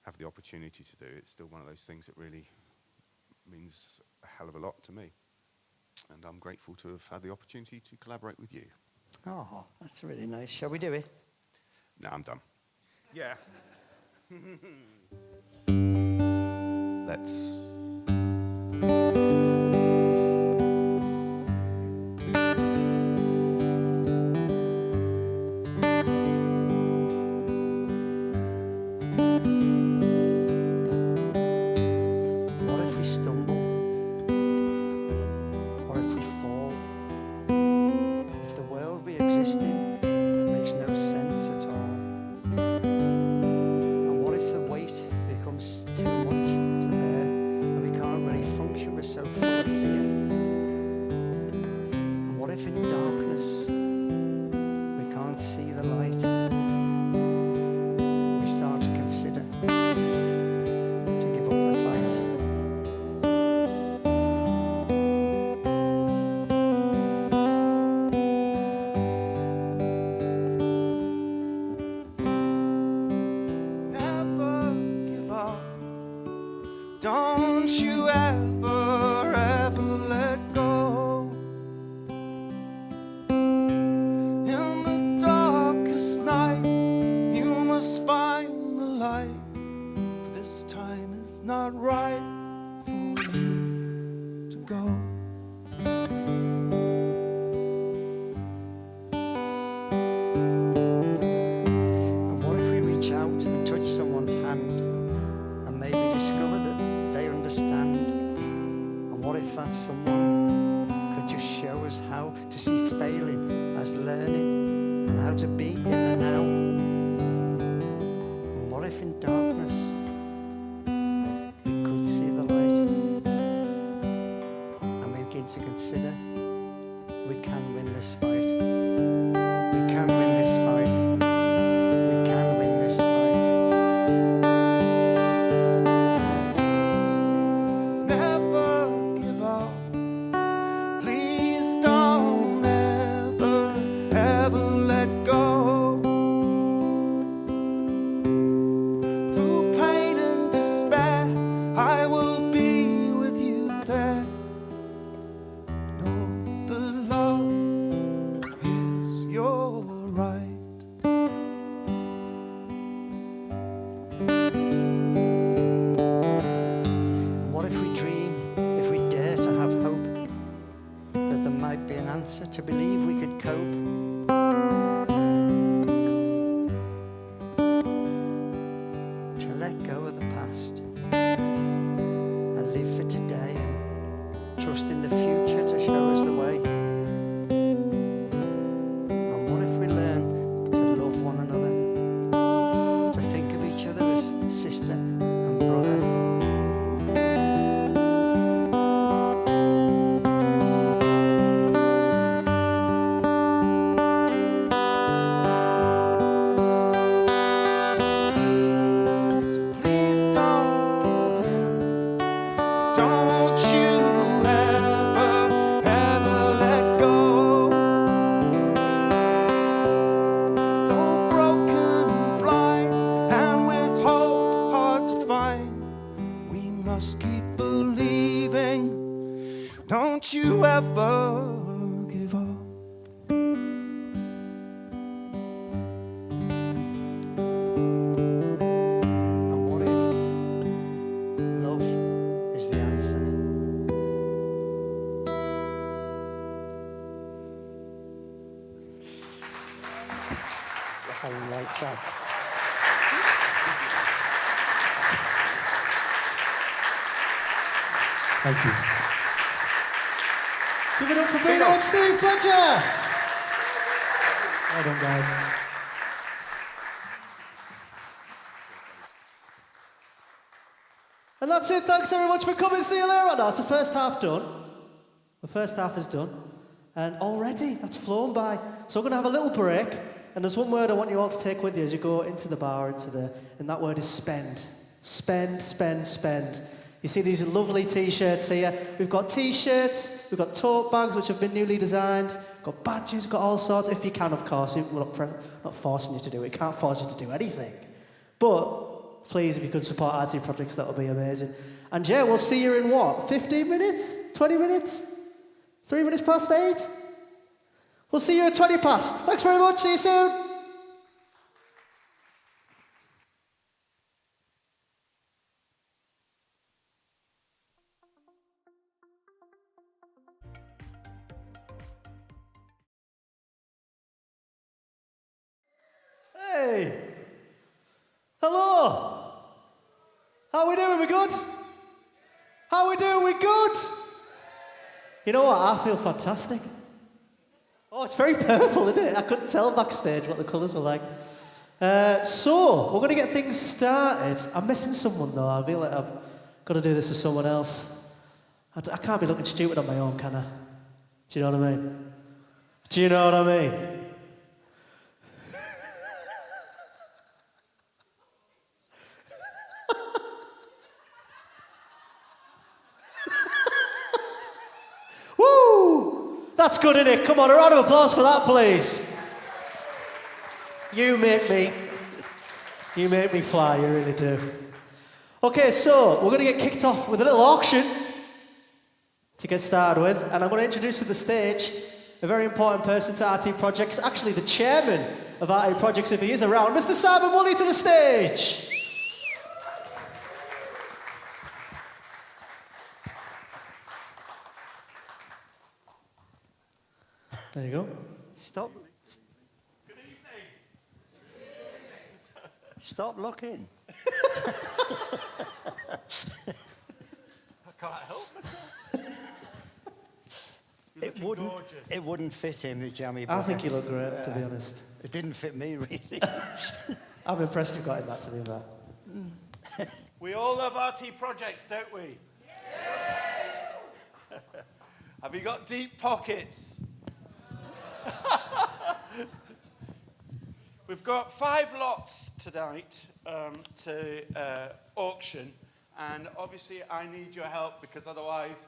have the opportunity to do. It's still one of those things that really means a hell of a lot to me. And I'm grateful to have had the opportunity to collaborate with you. Oh, that's really nice. Shall we do it? No, I'm done. Yeah. let's. What if we stumble? What if we fall? If the world we exist in makes no sense at all? And what if the weight becomes too much to bear and we can't really function, we're so full of fear? And what if in darkness we can't see the light? We start to consider to give up the fight. Never give up. Don't you ever, ever let go. In the darkest night, you must find the light. For this time is not right for you to go. And what if we reach out and touch someone's hand and maybe discover that they understand? And what if that someone could just show us how to see failing as learning and how to be in the now? And what if in darkness we could see the light and we begin to consider we can win this fight? We can win this fight. We can win this fight. Never give up. Please don't ever, ever let go. Through pain and despair, I will be with you there. Know that love is your right. And what if we dream, if we dare to have hope, that there might be an answer to believe we could cope? To let go of the past and live for today and trust in the future to show us the way. And what if we learn to love one another, to think of each other as sister and brother? Please don't give in. Don't you ever, ever let go. Though broken and blind and with hope hard to find, we must keep believing. Don't you ever give up. And what if love is the answer? I like that. Thank you. Give it up for Beano and Steve Fletcher. Well done, guys. And that's it. Thanks very much for coming. See you later. Now, it's the first half done. The first half is done. And already, that's flown by. So we're going to have a little break. And there's one word I want you all to take with you as you go into the bar, and that word is spend. Spend, spend, spend. You see these lovely T-shirts here. We've got T-shirts, we've got tote bags, which have been newly designed, we've got badges, we've got all sorts, if you can, of course. We're not forcing you to do it. We can't force you to do anything. But please, if you could support RTProjects, that would be amazing. And yeah, we'll see you in what, 15 minutes? 20 minutes? 3 minutes past 8? We'll see you at 20 past. Thanks very much. See you soon. Hey! Hello! How we doing? We good? How we doing? We good? You know what? I feel fantastic. Oh, it's very purple, isn't it? I couldn't tell backstage what the colours were like. So, we're going to get things started. I'm missing someone, though. I feel like I've got to do this with someone else. I can't be looking stupid on my own, can I? Do you know what I mean? Do you know what I mean? Woo! That's good, isn't it? Come on, a round of applause for that, please. You make me fly, you really do. Okay, so we're going to get kicked off with a little auction to get started with, and I'm going to introduce to the stage a very important person to RT Projects, actually the chairman of RT Projects if he is around, Mr. Simon Woolley to the stage. There you go. Stop. Good evening. Stop looking. I can't help myself. It wouldn't fit him, the jammy I brother. think you look great, to be honest. It didn't fit me, really. I'm impressed you've got in that, to be fair. We all love RT Projects, don't we? Have you got deep pockets? We've got 5 lots tonight to auction, and obviously I need your help because otherwise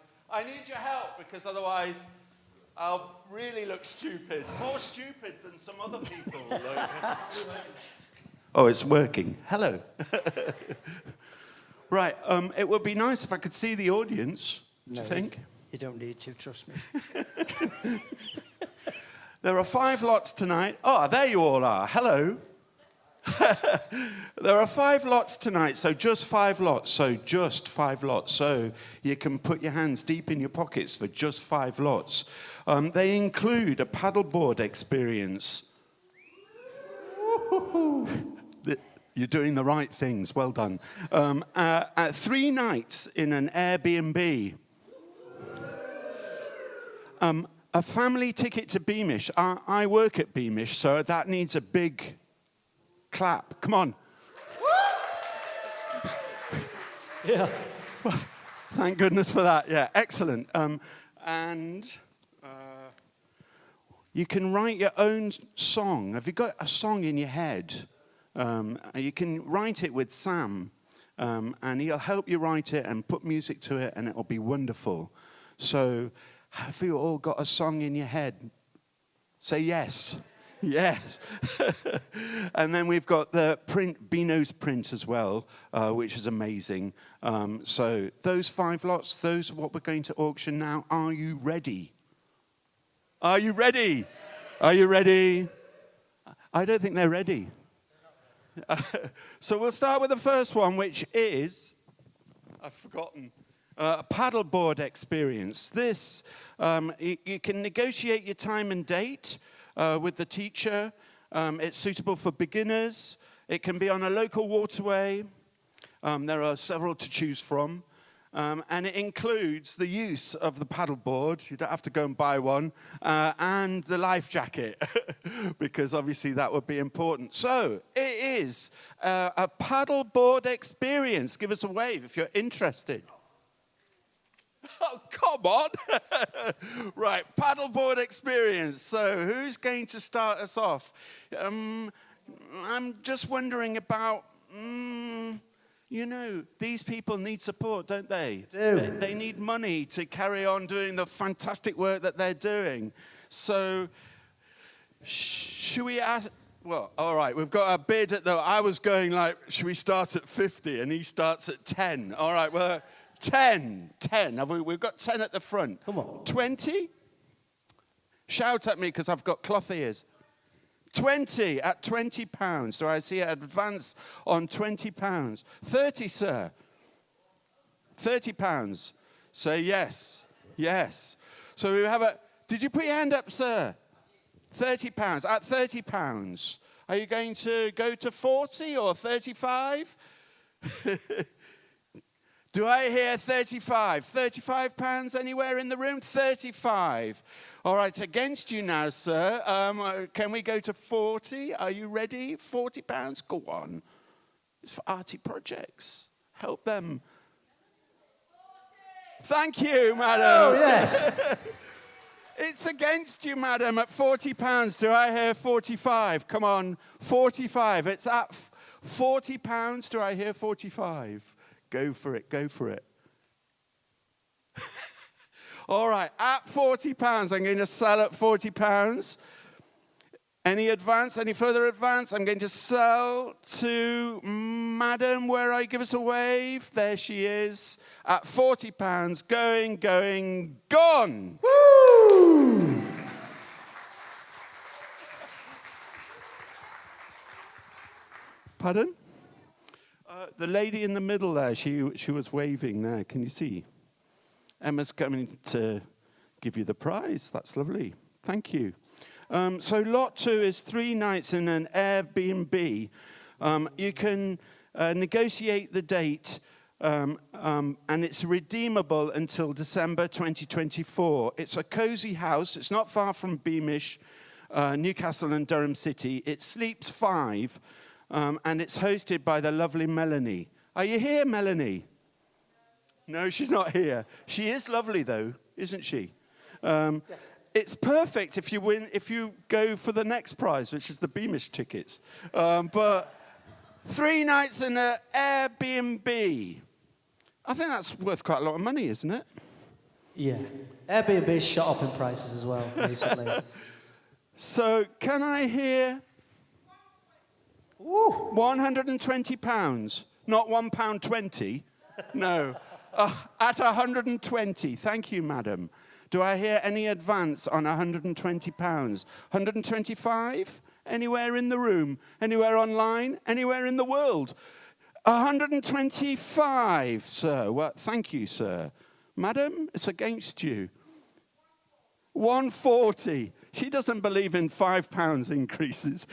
I'll really look stupid, more stupid than some other people. Oh, it's working. Hello. Right, it would be nice if I could see the audience, do you think? You don't need to, trust me. There are 5 lots tonight. Oh, there you all are. Hello. There are 5 lots tonight, so just 5 lots. So you can put your hands deep in your pockets for just 5 lots. They include a paddleboard experience. You're doing the right things. Well done. 3 nights in an Airbnb. A family ticket to Beamish. I work at Beamish, so that needs a big clap. Come on. Yeah. Thank goodness for that. Yeah, excellent. And you can write your own song. Have you got a song in your head? You can write it with Sam, and he'll help you write it and put music to it, and it'll be wonderful. So, have you all got a song in your head? Say yes. Yes. And then we've got the print, Beano's print as well, which is amazing. So those 5 lots, those are what we're going to auction now. Are you ready? Are you ready? Are you ready? I don't think they're ready. So we'll start with the first one, which is, I've forgotten, a paddleboard experience. This, you can negotiate your time and date with the teacher. It's suitable for beginners. It can be on a local waterway. There are several to choose from. And it includes the use of the paddleboard. You don't have to go and buy one. And the life jacket, because obviously that would be important. So it is a paddleboard experience. Give us a wave if you're interested. Oh, come on. Right, paddleboard experience. So who's going to start us off? I'm just wondering about, these people need support, don't they? They need money to carry on doing the fantastic work that they're doing. So should we ask? Well, all right, we've got a bid at I was going like, should we start at 50? And he starts at 10. All right, well, 10. We've got 10 at the front. Come on. 20? Shout at me because I've got cloth ears. 20 at £20. Do I see an advance on £20? 30, sir. £30. Say yes. Yes. So we have did you put your hand up, sir? £30. At £30. Are you going to go to 40 or 35? Do I hear 35? 35 pounds anywhere in the room? 35. All right, against you now, sir. Can we go to 40? Are you ready? 40 pounds? Go on. It's for RTProjects. Help them. Thank you, madam. Oh, yes. It's against you, madam, at 40 pounds. Do I hear 45? Come on, 45. It's at 40 pounds. Do I hear 45? Go for it, go for it. All right, at 40 pounds, I'm going to sell at 40 pounds. Any advance, any further advance? I'm going to sell to madam, where I give us a wave. There she is, at 40 pounds, going, gone. Woo! Pardon? The lady in the middle there, she was waving there. Can you see? Emma's coming to give you the prize. That's lovely. Thank you. So lot 2 is 3 nights in an Airbnb. You can negotiate the date, and it's redeemable until December 2024. It's a cosy house. It's not far from Beamish, Newcastle and Durham City. It sleeps 5. And it's hosted by the lovely Melanie. Are you here, Melanie? No, she's not here. She is lovely, though, isn't she? Yes. It's perfect if you go for the next prize, which is the Beamish tickets. But 3 nights in an Airbnb. I think that's worth quite a lot of money, isn't it? Yeah. Airbnb's shot up in prices as well recently. So can I hear... Woo. £120, not £1.20. No, at 120. Thank you, madam. Do I hear any advance on £120? 125? Anywhere in the room? Anywhere online? Anywhere in the world? 125, sir. Well, thank you, sir. Madam, it's against you. 140. She doesn't believe in £5 increases.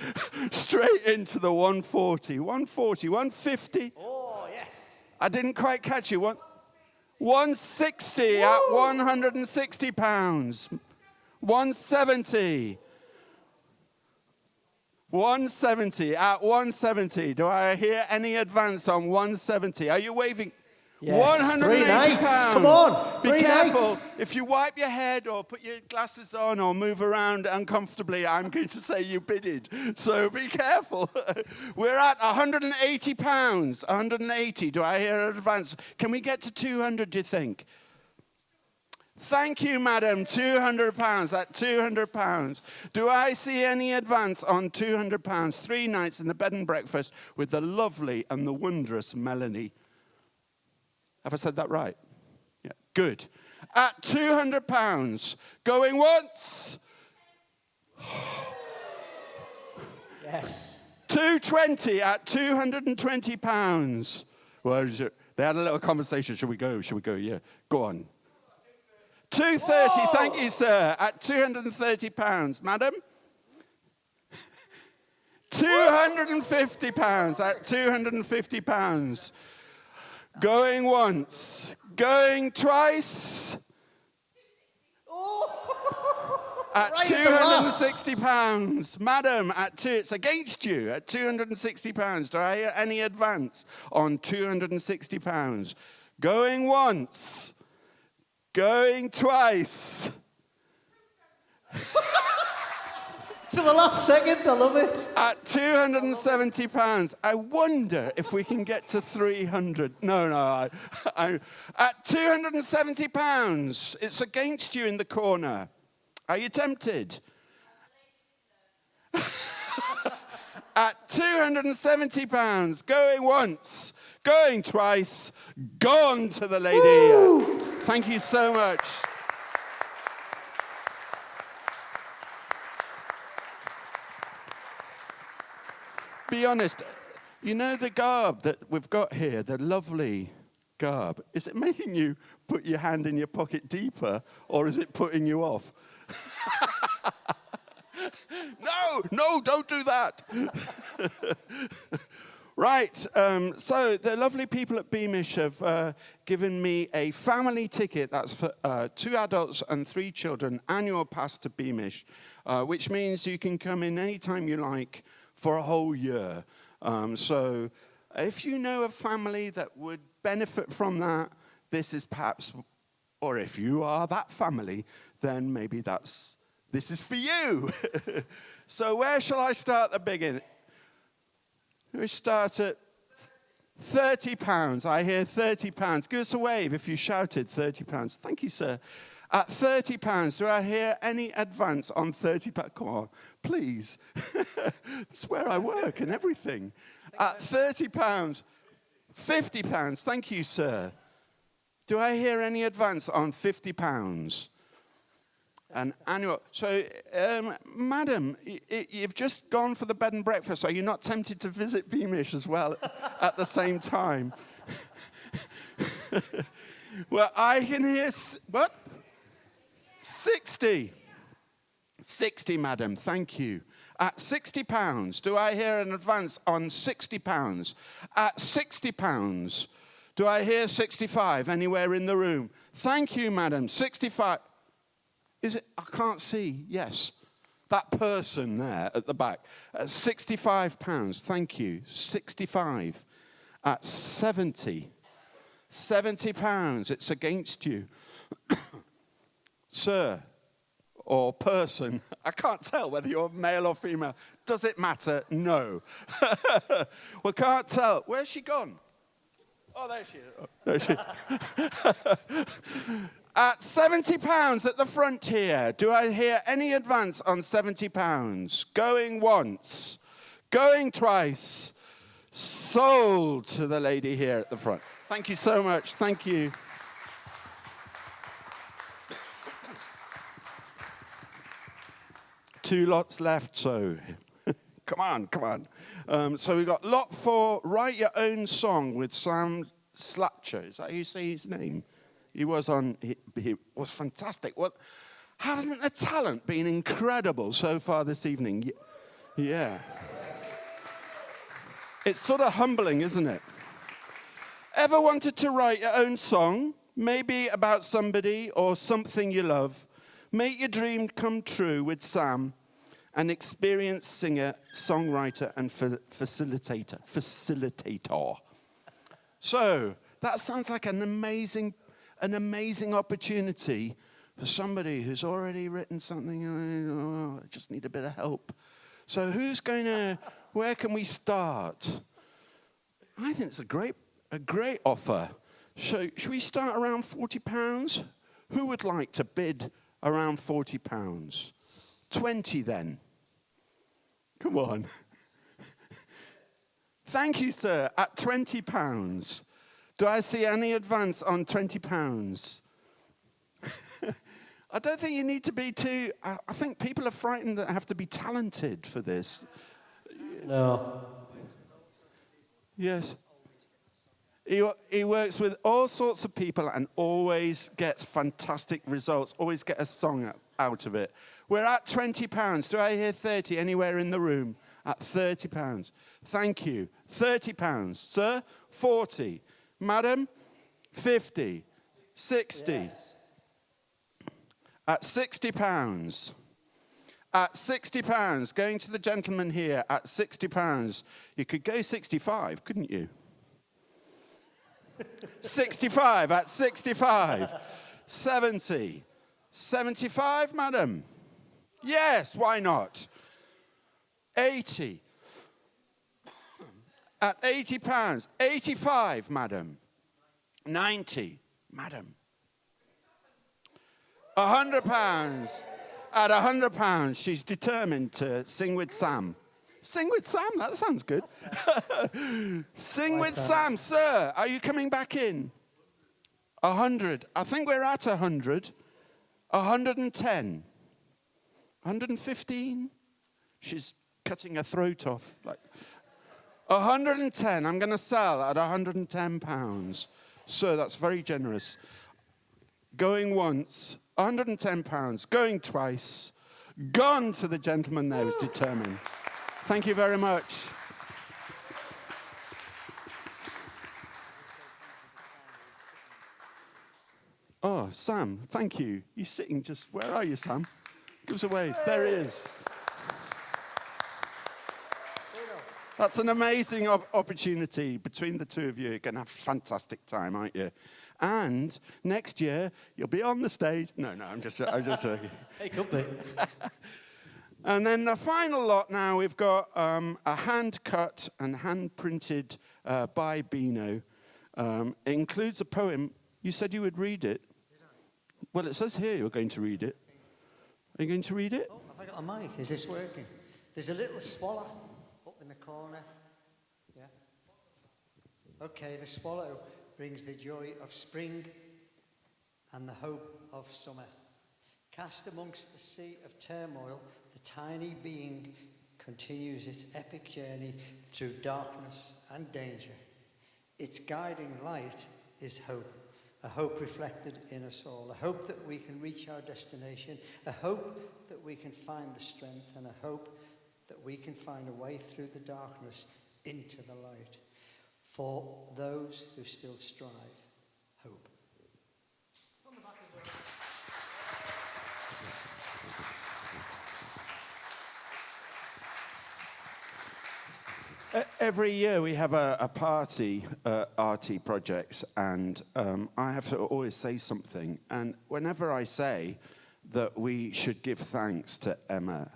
Straight into the 140. 140, 150. Oh, yes. I didn't quite catch you. 160 Woo! At £160. 170. 170 at 170. Do I hear any advance on 170? Are you waving? Yes, 180 3 nights. pounds. Come on. Be 3 careful. nights. If you wipe your head or put your glasses on or move around uncomfortably, I'm going to say you bidded. So be careful. We're at 180 pounds. 180. Do I hear an advance? Can we get to 200, do you think? Thank you, madam. £200. At £200. Do I see any advance on £200? 3 nights in the bed and breakfast with the lovely and the wondrous Melanie. Have I said that right? Yeah, good. At £200, going once. Yes. 220 at £220. Well, they had a little conversation. Should we go? Yeah, go on. 230. Whoa. Thank you, sir. At £230, madam. £250 at £250. Going once, going twice. At right £260, madam. It's against you at £260. Do I hear any advance on £260? Going once, going twice. To the last second, I love it. At £270, I wonder if we can get to 300. No, at £270, it's against you in the corner. Are you tempted? At £270, going once, going twice, gone to the lady. Woo! Thank you so much. Be honest, you know the garb that we've got here, the lovely garb, is it making you put your hand in your pocket deeper, or is it putting you off? No, don't do that. Right, so the lovely people at Beamish have given me a family ticket. That's for 2 adults and 3 children, annual pass to Beamish, which means you can come in anytime you like for a whole year. So if you know a family that would benefit from that, this is perhaps, or if you are that family, then maybe this is for you. So where shall I start the beginning? We start at £30. I hear £30. Give us a wave if you shouted £30. Thank you, sir. At £30, do I hear any advance on £30? Come on, please. That's where I work and everything. At £30, £50. Thank you, sir. Do I hear any advance on £50? An annual. So, madam, you've just gone for the bed and breakfast. Are you not tempted to visit Beamish as well at the same time? Well, I can hear, what? 60. 60, madam, thank you. At £60, do I hear an advance on £60? At £60, do I hear 65 anywhere in the room? Thank you, madam, 65. Is it? I can't see. Yes. That person there at the back. At £65. Thank you. 65. At 70. £70. It's against you. Sir or person. I can't tell whether you're male or female. Does it matter? No. We can't tell. Where's she gone? Oh, there she is. Oh, there she is. At £70 at the front here, do I hear any advance on £70? Going once, going twice, sold to the lady here at the front. Thank you so much. Thank you. Two lots left, so come on. So we've got lot 4, Write Your Own Song with Sam Slatcher. Is that how you say his name? He was fantastic. Well, hasn't the talent been incredible so far this evening? Yeah. It's sort of humbling, isn't it? Ever wanted to write your own song? Maybe about somebody or something you love? Make your dream come true with Sam, an experienced singer, songwriter, and facilitator. So, that sounds like an amazing opportunity for somebody who's already written something. Oh, I just need a bit of help. So where can we start? I think it's a great offer. So should we start around £40? Who would like to bid around £40? 20 then. Come on. Thank you, sir. At £20. Do I see any advance on £20? I don't think you need to be too... I think people are frightened that have to be talented for this. No. Yes. He works with all sorts of people and always gets fantastic results, always get a song out of it. We're at £20. Do I hear 30 anywhere in the room? At £30. Thank you. £30. Sir, 40. Madam, 50, 60. Yes. At £60. At £60, going to the gentleman here, at £60. You could go 65, couldn't you? 65, at 65. 70. 75, madam? Yes, why not? 80. At £80. 85, madam. 90, madam. £100. At £100, she's determined to sing with Sam. Sing with Sam, that sounds good. Sing with Sam, sir. Are you coming back in? 100. I think we're at 100. 110. 115. She's cutting her throat off. 110. I'm going to sell at £110. Sir, that's very generous. Going once, £110. Going twice. gone to the gentleman there who's determined. Thank you very much. Oh, Sam, thank you. He's sitting just, where are you, Sam? Give us a wave. There he is. That's an amazing opportunity. Between the two of you, you're going to have a fantastic time, aren't you? And next year, you'll be on the stage. No, I'm just joking. Hey, could be. And then the final lot now, we've got a hand-cut and hand-printed by Beano. It includes a poem. You said you would read it. Well, it says here you're going to read it. Are you going to read it? Oh, have I got a mic? Is this working? There's a little swallow up in the corner. Yeah. Okay, the swallow brings the joy of spring and the hope of summer. Cast amongst the sea of turmoil, the tiny being continues its epic journey through darkness and danger. Its guiding light is hope. A hope reflected in us all, a hope that we can reach our destination, a hope that we can find the strength, and a hope that we can find a way through the darkness into the light. For those who still strive, hope. Every year we have a party at RTProjects, and I have to always say something. And whenever I say that we should give thanks to Emma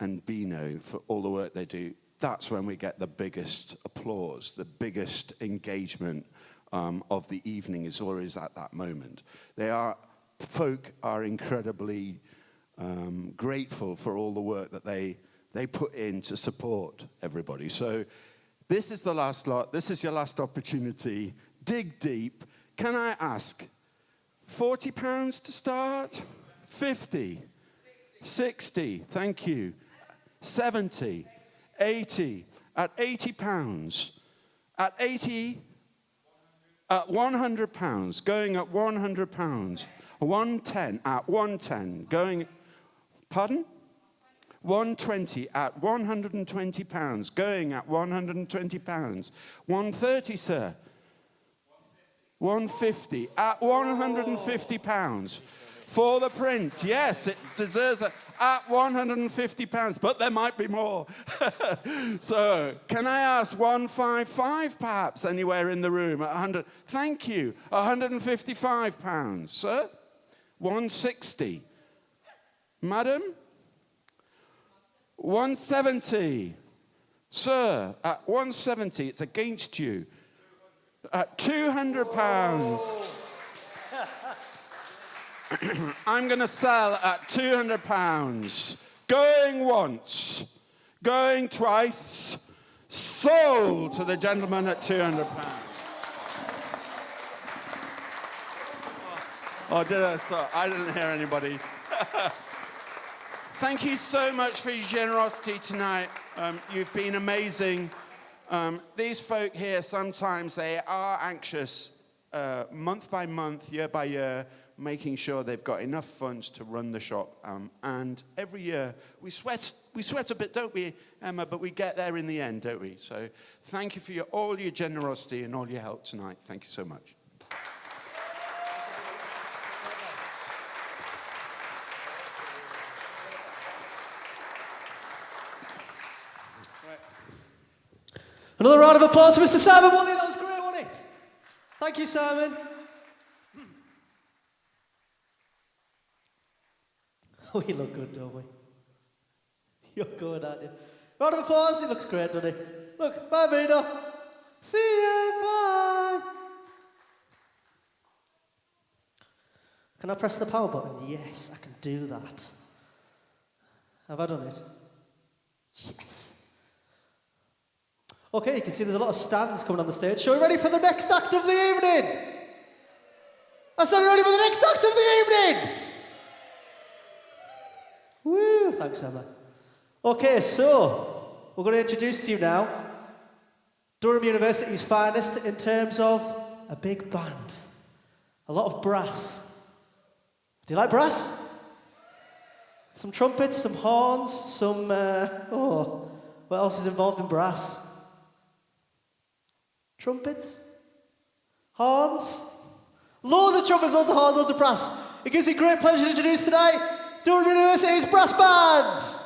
and Beano for all the work they do, that's when we get the biggest applause, the biggest engagement of the evening is always at that moment. Folk are incredibly grateful for all the work that they put in to support everybody. So this is the last lot. This is your last opportunity. Dig deep. Can I ask, £40 to start? 50? 60. Thank you. 70. 80. At £80. At 80. At £100. Going at £100. 110. At 110. Going. Pardon? 120 at £120, going at £120. 130, sir. 150 at £150 for the print. Yes, it deserves it at £150, but there might be more. So, can I ask 155 perhaps anywhere in the room at 100? Thank you. £155, sir. 160, madam. 170. Sir, at 170, it's against you. At £200. I'm going to sell at £200. Going once, going twice, sold to the gentleman at £200. Oh, did I? Sorry, I didn't hear anybody. Thank you so much for your generosity tonight. You've been amazing. These folk here, sometimes they are anxious, month by month, year by year, making sure they've got enough funds to run the shop. And every year, we sweat a bit, don't we, Emma? But we get there in the end, don't we? So thank you for all your generosity and all your help tonight. Thank you so much. Another round of applause for Mr. Simon Woolley. That was great, wasn't it? Thank you, Simon. We look good, don't we? You're good, aren't you? Round of applause. He looks great, doesn't he? Look, bye, Beano. See you, bye. Can I press the power button? Yes, I can do that. Have I done it? Yes. Okay, you can see there's a lot of stands coming on the stage. So, are we ready for the next act of the evening? I said, we're ready for the next act of the evening! Woo, thanks, Emma. Okay, so, we're going to introduce to you now Durham University's finest in terms of a big band. A lot of brass. Do you like brass? Some trumpets, some horns, some, what else is involved in brass? Trumpets? Horns? Loads of trumpets, loads of horns, loads of brass. It gives me great pleasure to introduce tonight Durham University's brass band.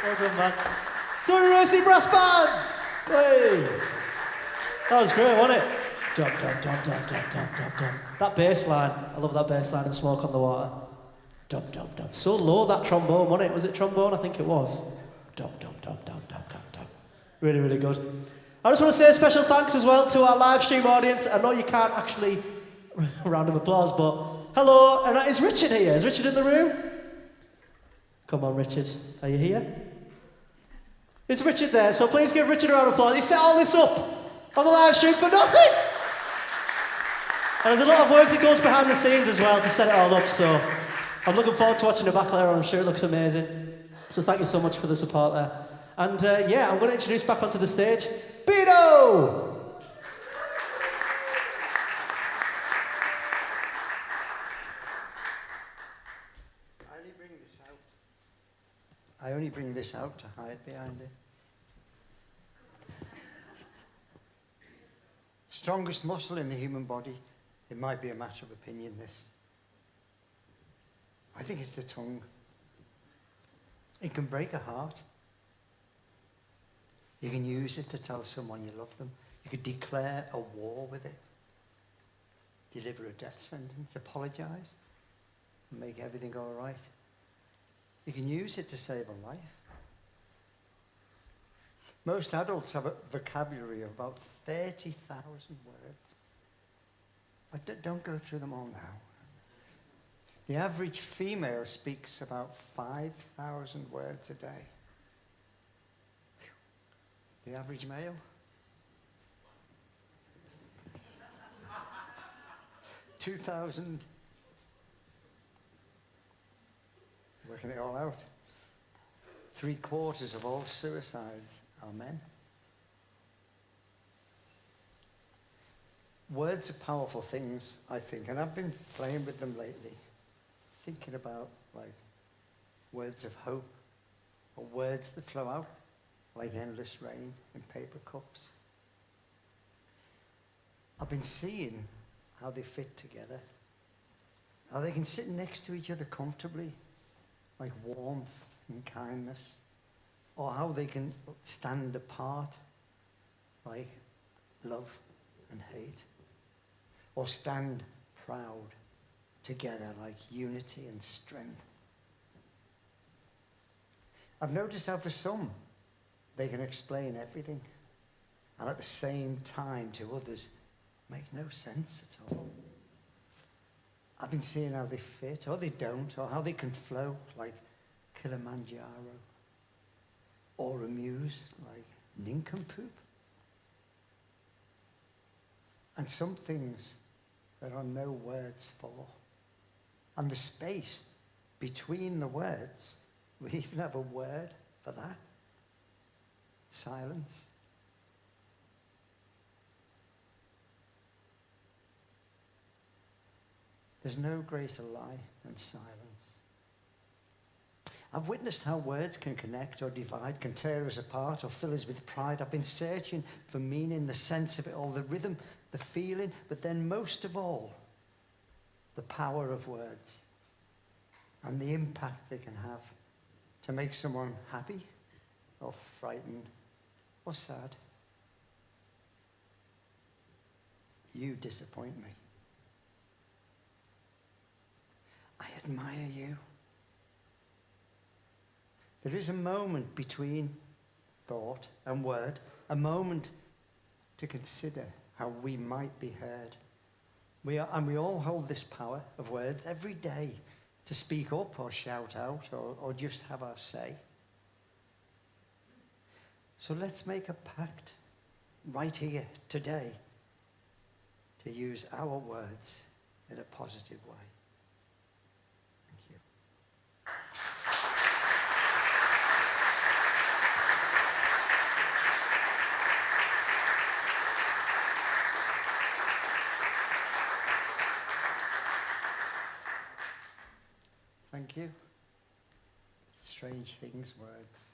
Well done, man. Tony Rossi Brass Band! Hey! That was great, wasn't it? Dum, dum, dum, dum, dum, dum, dum, dum. That bass line, I love that bass line and Smoke on the Water. Dum, dum, dum. So low, that trombone, wasn't it? Was it trombone? I think it was. Dum, dum, dum, dum, dum, dum, dum. Really, really good. I just want to say a special thanks as well to our live stream audience. I know you can't actually round of applause, but hello, and is Richard here? Is Richard in the room? Come on, Richard. Are you here? Is Richard there? So please give Richard a round of applause. He set all this up on the live stream for nothing. And there's a lot of work that goes behind the scenes as well to set it all up, so I'm looking forward to watching it back later on. I'm sure it looks amazing. So thank you so much for the support there. And yeah, I'm going to introduce back onto the stage Beano! I only bring this out to hide behind it. Strongest muscle in the human body. It might be a matter of opinion, this. I think it's the tongue. It can break a heart. You can use it to tell someone you love them. You could declare a war with it. Deliver a death sentence, apologize, and make everything all right. You can use it to save a life. Most adults have a vocabulary of about 30,000 words. Don't go through them all now. The average female speaks about 5,000 words a day. The average male? 2,000. Working it all out. 3/4 of all suicides are men. Words are powerful things, I think, and I've been playing with them lately. thinking about like words of hope or words that flow out like endless rain in paper cups. I've been seeing how they fit together, how they can sit next to each other comfortably, like warmth and kindness, or how they can stand apart, like love and hate, or stand proud together, like unity and strength. I've noticed how for some, they can explain everything, and at the same time to others, make no sense at all. I've been seeing how they fit, or they don't, or how they can flow like Kilimanjaro, or amuse like nincompoop. And some things there are no words for. And the space between the words, we even have a word for that. Silence. There's no greater lie than silence. I've witnessed how words can connect or divide, can tear us apart or fill us with pride. I've been searching for meaning, the sense of it all, the rhythm, the feeling, but then most of all, the power of words and the impact they can have to make someone happy or frightened or sad. You disappoint me. I admire you. There is a moment between thought and word, a moment to consider how we might be heard. We all hold this power of words every day to speak up or shout out or just have our say. So let's make a pact right here today to use our words in a positive way. Thank you. Thank you. Strange things, words.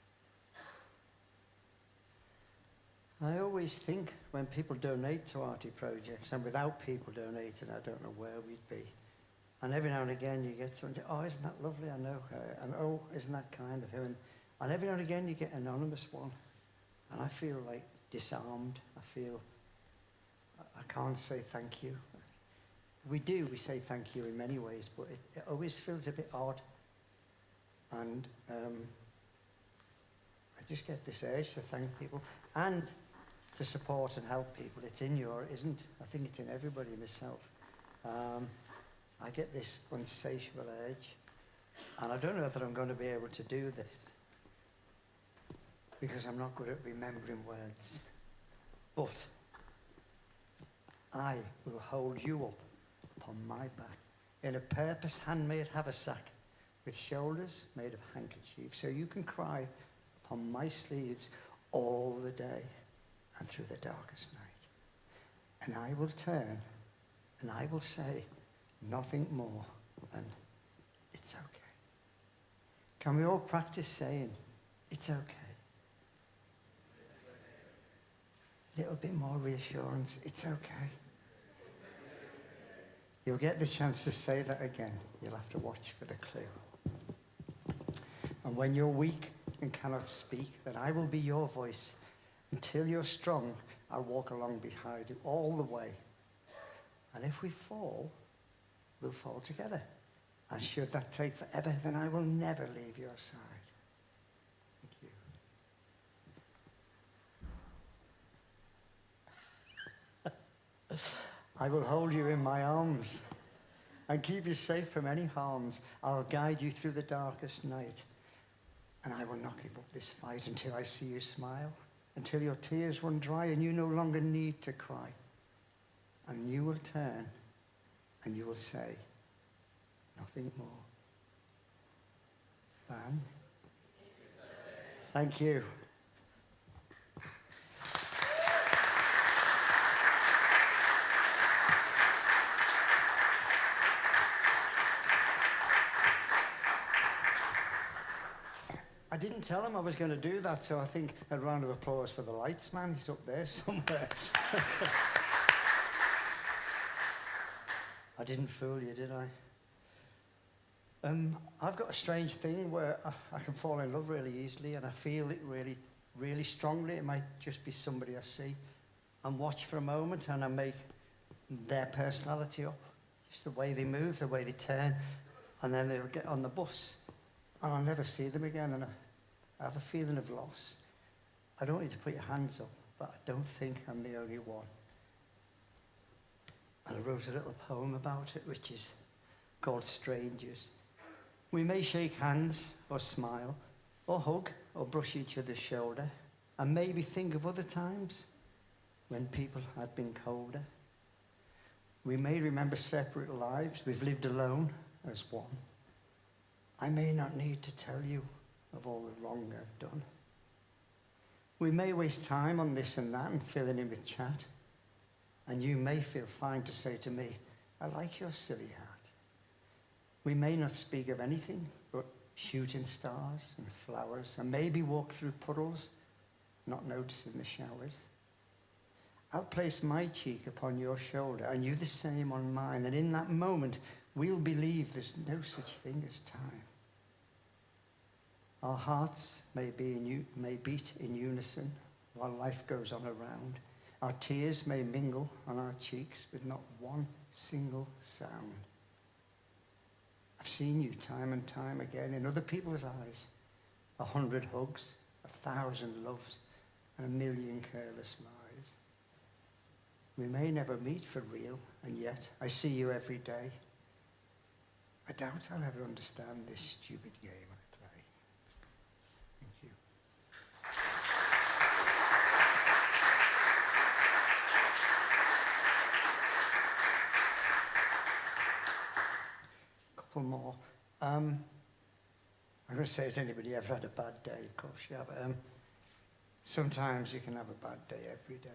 I always think when people donate to RTProjects, and without people donating, I don't know where we'd be. And every now and again you get something, oh, isn't that lovely? I know her. And oh, isn't that kind of him? And every now and again you get an anonymous one. And I feel like disarmed. I feel I can't say thank you. We say thank you in many ways, but it always feels a bit odd. And I just get this urge to thank people and to support and help people. It's in your, isn't? I think it's in everybody, myself. I get this insatiable urge, and I don't know whether I'm going to be able to do this because I'm not good at remembering words. But I will hold you up upon my back in a purpose handmade haversack with shoulders made of handkerchiefs, so you can cry upon my sleeves all the day and through the darkest night. And I will turn and I will say nothing more than it's okay. Can we all practice saying it's okay? A little bit more reassurance, it's okay. You'll get the chance to say that again. You'll have to watch for the clue. And when you're weak and cannot speak, then I will be your voice. Until you're strong, I'll walk along behind you all the way. And if we fall, we'll fall together. And should that take forever, then I will never leave your side. Thank you. I will hold you in my arms and keep you safe from any harms. I'll guide you through the darkest night. And I will not give up this fight until I see you smile, until your tears run dry and you no longer need to cry. And you will turn and you will say nothing more than thank you. I didn't tell him I was going to do that, so I think a round of applause for the lights man. He's up there somewhere. I didn't fool you, did I? I've got a strange thing where I can fall in love really easily, and I feel it really, really strongly. It might just be somebody I see and watch for a moment, and I make their personality up. Just the way they move, the way they turn, and then they'll get on the bus, and I'll never see them again, and I have a feeling of loss. I don't want you to put your hands up, but I don't think I'm the only one. And I wrote a little poem about it, which is called Strangers. We may shake hands or smile or hug or brush each other's shoulder and maybe think of other times when people had been colder. We may remember separate lives we've lived alone as one. I may not need to tell you of all the wrong I've done. We may waste time on this and that and fill it in with chat. And you may feel fine to say to me, I like your silly hat. We may not speak of anything but shooting stars and flowers and maybe walk through puddles, not noticing the showers. I'll place my cheek upon your shoulder and you the same on mine, and in that moment we'll believe there's no such thing as time. Our hearts may beat in unison while life goes on around. Our tears may mingle on our cheeks with not one single sound. I've seen you time and time again in other people's eyes. 100 hugs, 1,000 loves, and 1,000,000 careless lies. We may never meet for real, and yet I see you every day. I doubt I'll ever understand this stupid game I play. Thank you. Couple more. I'm going to say, has anybody ever had a bad day? Of course you have. Sometimes you can have a bad day every day.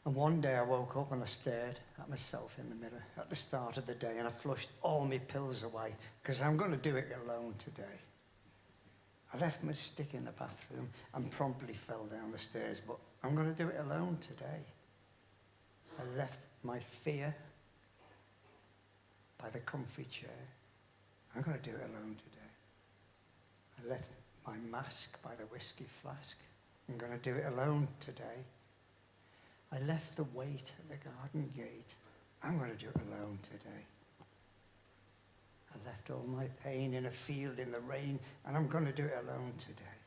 And one day I woke up and I stared at myself in the mirror at the start of the day, and I flushed all my pills away because I'm going to do it alone today. I left my stick in the bathroom and promptly fell down the stairs, but I'm going to do it alone today. I left my fear by the comfy chair. I'm going to do it alone today. I left my mask by the whiskey flask. I'm going to do it alone today. I left the weight at the garden gate. I'm going to do it alone today. I left all my pain in a field in the rain, and I'm going to do it alone today.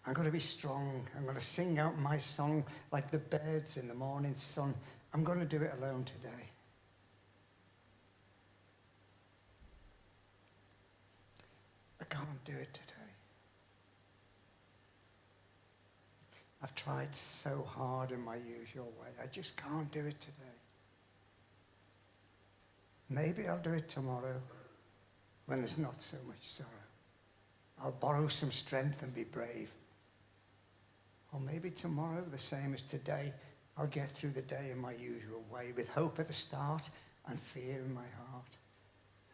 I'm going to be strong. I'm going to sing out my song like the birds in the morning sun. I'm going to do it alone today. I can't do it today. I've tried so hard in my usual way. I just can't do it today. Maybe I'll do it tomorrow when there's not so much sorrow. I'll borrow some strength and be brave. Or maybe tomorrow, the same as today, I'll get through the day in my usual way with hope at the start and fear in my heart.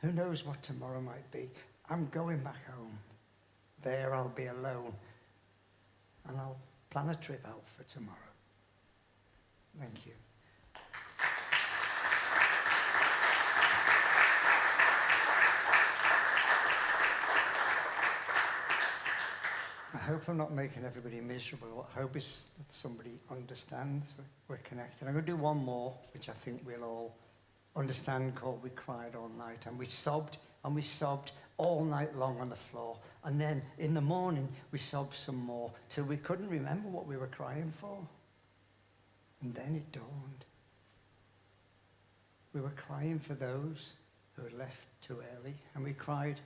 Who knows what tomorrow might be? I'm going back home. There I'll be alone, and I'll plan a trip out for tomorrow. Thank you. I hope I'm not making everybody miserable. What I hope is that somebody understands we're connected. I'm going to do one more, which I think we'll all understand, called We Cried All Night. And we sobbed all night long on the floor. And then in the morning, we sobbed some more till we couldn't remember what we were crying for. And then it dawned. We were crying for those who had left too early. And we cried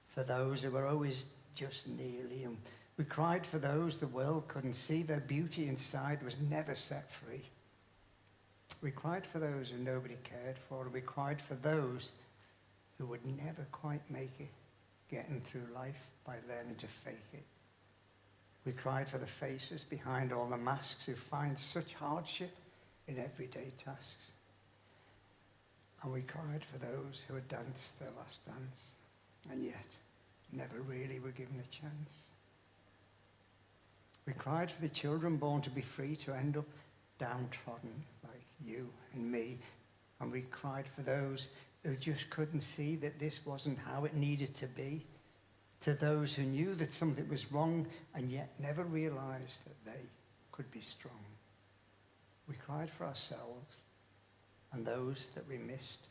for those who were always just nearly. And we cried for those the world couldn't see. Their beauty inside was never set free. We cried for those who nobody cared for. And we cried for those who would never quite make it, getting through life by learning to fake it. We cried for the faces behind all the masks who find such hardship in everyday tasks. And we cried for those who had danced their last dance. And yet, never really were given a chance. We cried for the children born to be free to end up downtrodden like you and me. And we cried for those who just couldn't see that this wasn't how it needed to be. To those who knew that something was wrong and yet never realized that they could be strong. We cried for ourselves and those that we missed.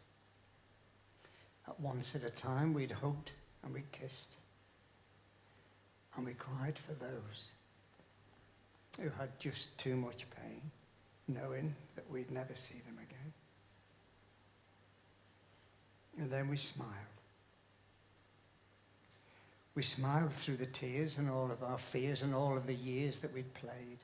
At once at a time we'd hugged and we kissed. And we cried for those who had just too much pain, knowing that we'd never see them again. And then we smiled. We smiled through the tears and all of our fears and all of the years that we'd played.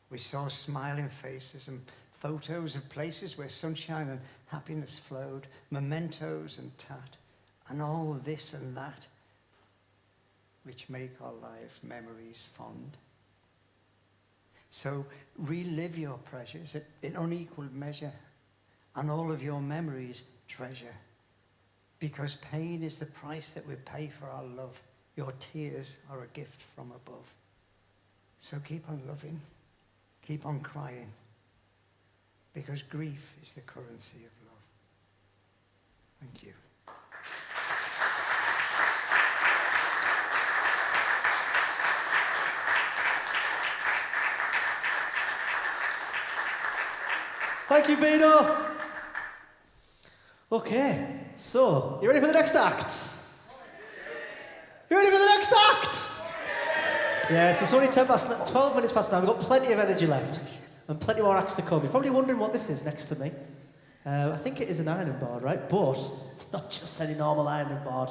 We saw smiling faces and photos of places where sunshine and happiness flowed, mementos and tat, and all this and that, which make our life memories fond. So relive your pleasures in unequal measure, and all of your memories treasure, because pain is the price that we pay for our love. Your tears are a gift from above. So keep on loving, keep on crying, because grief is the currency of love. Thank you. Thank you, Beano. Okay, so, you ready for the next act? You ready for the next act? Yeah, so it's only 12 minutes past 9. We've got plenty of energy left and plenty more acts to come. You're probably wondering what this is next to me. I think it is an ironing board, right? But it's not just any normal ironing board.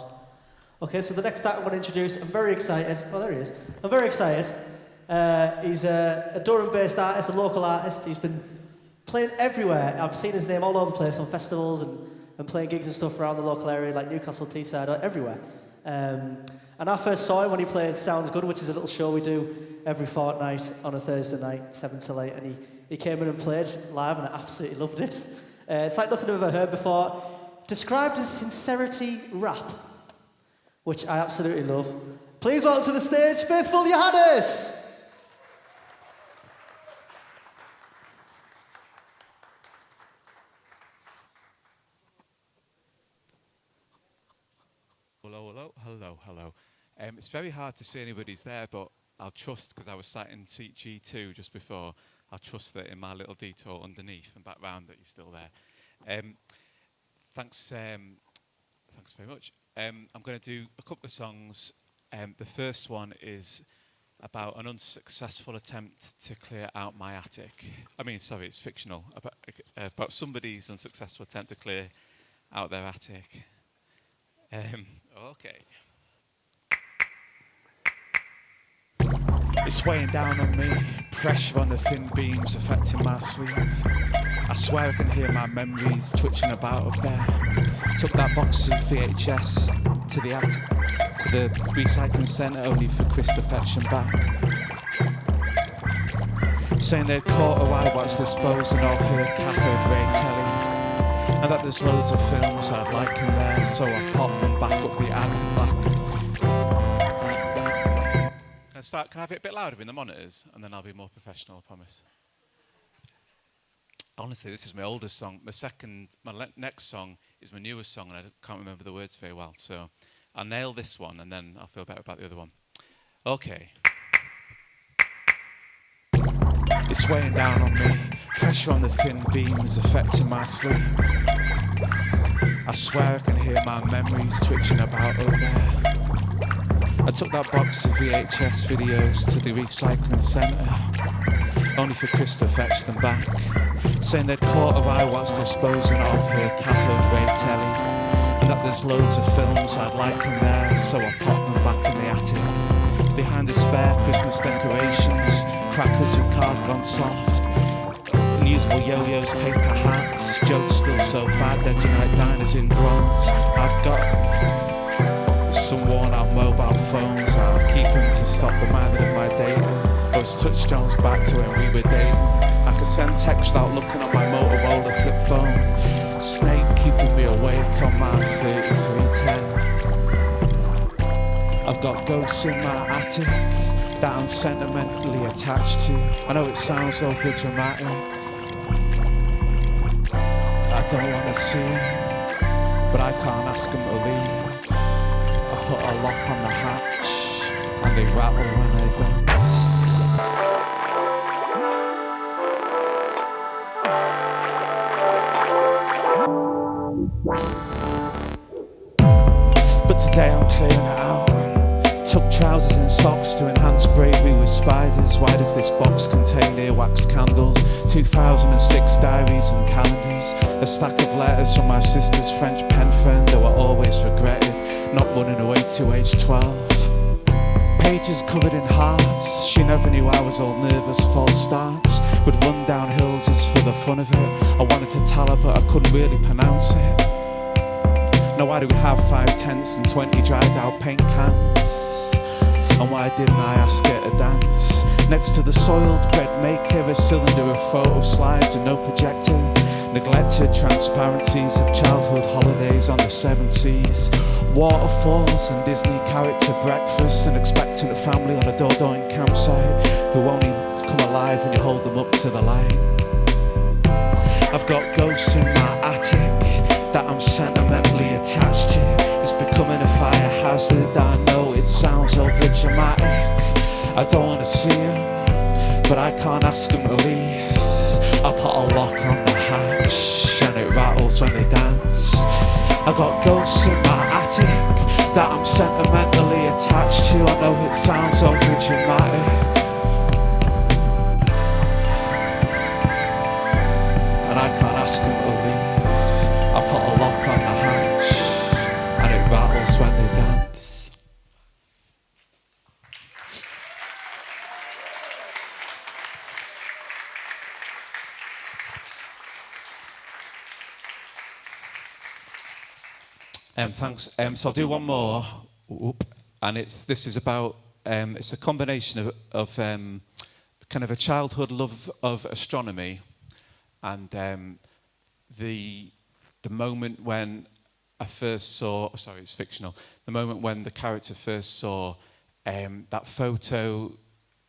Okay, so the next act I'm going to introduce, I'm very excited. Oh, there he is. I'm very excited. He's a Durham-based artist, a local artist. He's been playing everywhere. I've seen his name all over the place on festivals and playing gigs and stuff around the local area, like Newcastle, Teesside, everywhere. And I first saw him when he played Sounds Good, which is a little show we do every fortnight on a Thursday night, 7 till 8, and he came in and played live, and I absolutely loved it. It's like nothing I've ever heard before. Described as sincerity rap, which I absolutely love. Please welcome to the stage, Faithful Johannes! Hello. It's very hard to see anybody's there, but I'll trust, because I was sat in seat G2 just before, I'll trust that in my little detour underneath and back round that you're still there. Thanks very much. I'm going to do a couple of songs. The first one is about an unsuccessful attempt to clear out my attic. It's fictional, about somebody's unsuccessful attempt to clear out their attic. Okay. It's weighing down on me, pressure on the thin beams affecting my sleep. I swear I can hear my memories twitching about up there. Took that box of VHS to the recycling centre only for Chris to fetch them back. Saying they'd caught a while whilst disposing of her cathode ray telly, and that there's loads of films I'd like in there, so I popped them back up the attic back. Can I have it a bit louder in the monitors, and then I'll be more professional, I promise. Honestly, this is my oldest song. My next song is my newest song, and I can't remember the words very well, so I'll nail this one, and then I'll feel better about the other one. Okay. It's weighing down on me, pressure on the thin beams affecting my sleep. I swear I can hear my memories twitching about up there. I took that box of VHS videos to the recycling centre, only for Chris to fetch them back, saying they'd caught her eye whilst disposing of her cathode ray telly, and that there's loads of films I'd like in there, so I popped them back in the attic. Behind the spare Christmas decorations, crackers with card gone soft, unusable yo-yos, paper hats, jokes still so bad, dead Unite diners in bronze. I've got some worn-out mobile phones, I'll keep them to stop the minding of my data. I was touchstones back to when we were dating. I could send text without looking at my Motorola flip phone. Snake keeping me awake on my 3310. I've I've got ghosts in my attic that I'm sentimentally attached to. I know it sounds over dramatic. I don't want to see them, but I can't ask them to leave. I put a lock on the hatch and they rattle when they dance. But today I'm clearing it out. Tuck trousers and socks to enhance bravery with spiders. Why does this box contain earwax candles? 2006 diaries and calendars. A stack of letters from my sister's French pen friend who I always regretted not running away to age 12. Pages covered in hearts. She never knew I was all nervous, false starts. Would run downhill just for the fun of it. I wanted to tell her but I couldn't really pronounce it. Now why do we have 5 tents and 20 dried out paint cans? And why didn't I ask her to dance? Next to the soiled bread maker, a cylinder of photo slides and no projector. Neglected transparencies of childhood holidays on the 7 seas. Waterfalls and Disney character breakfast. An expectant family on a Dordogne campsite who only come alive when you hold them up to the light. I've got ghosts in my attic that I'm sentimentally attached to. It's becoming a fire hazard. I know it sounds over dramatic. I don't want to see them, but I can't ask them to leave. I put a lock on the hatch and it rattles when they dance. I got ghosts in my attic that I'm sentimentally attached to. I know it sounds over dramatic, and I can't ask them to leave. I put a lock on the hatch and it rattles when they dance. Thanks. So I'll do one more, and this is about it's a combination of kind of a childhood love of astronomy, and the moment when I first saw. Sorry, it's fictional. The moment when the character first saw that photo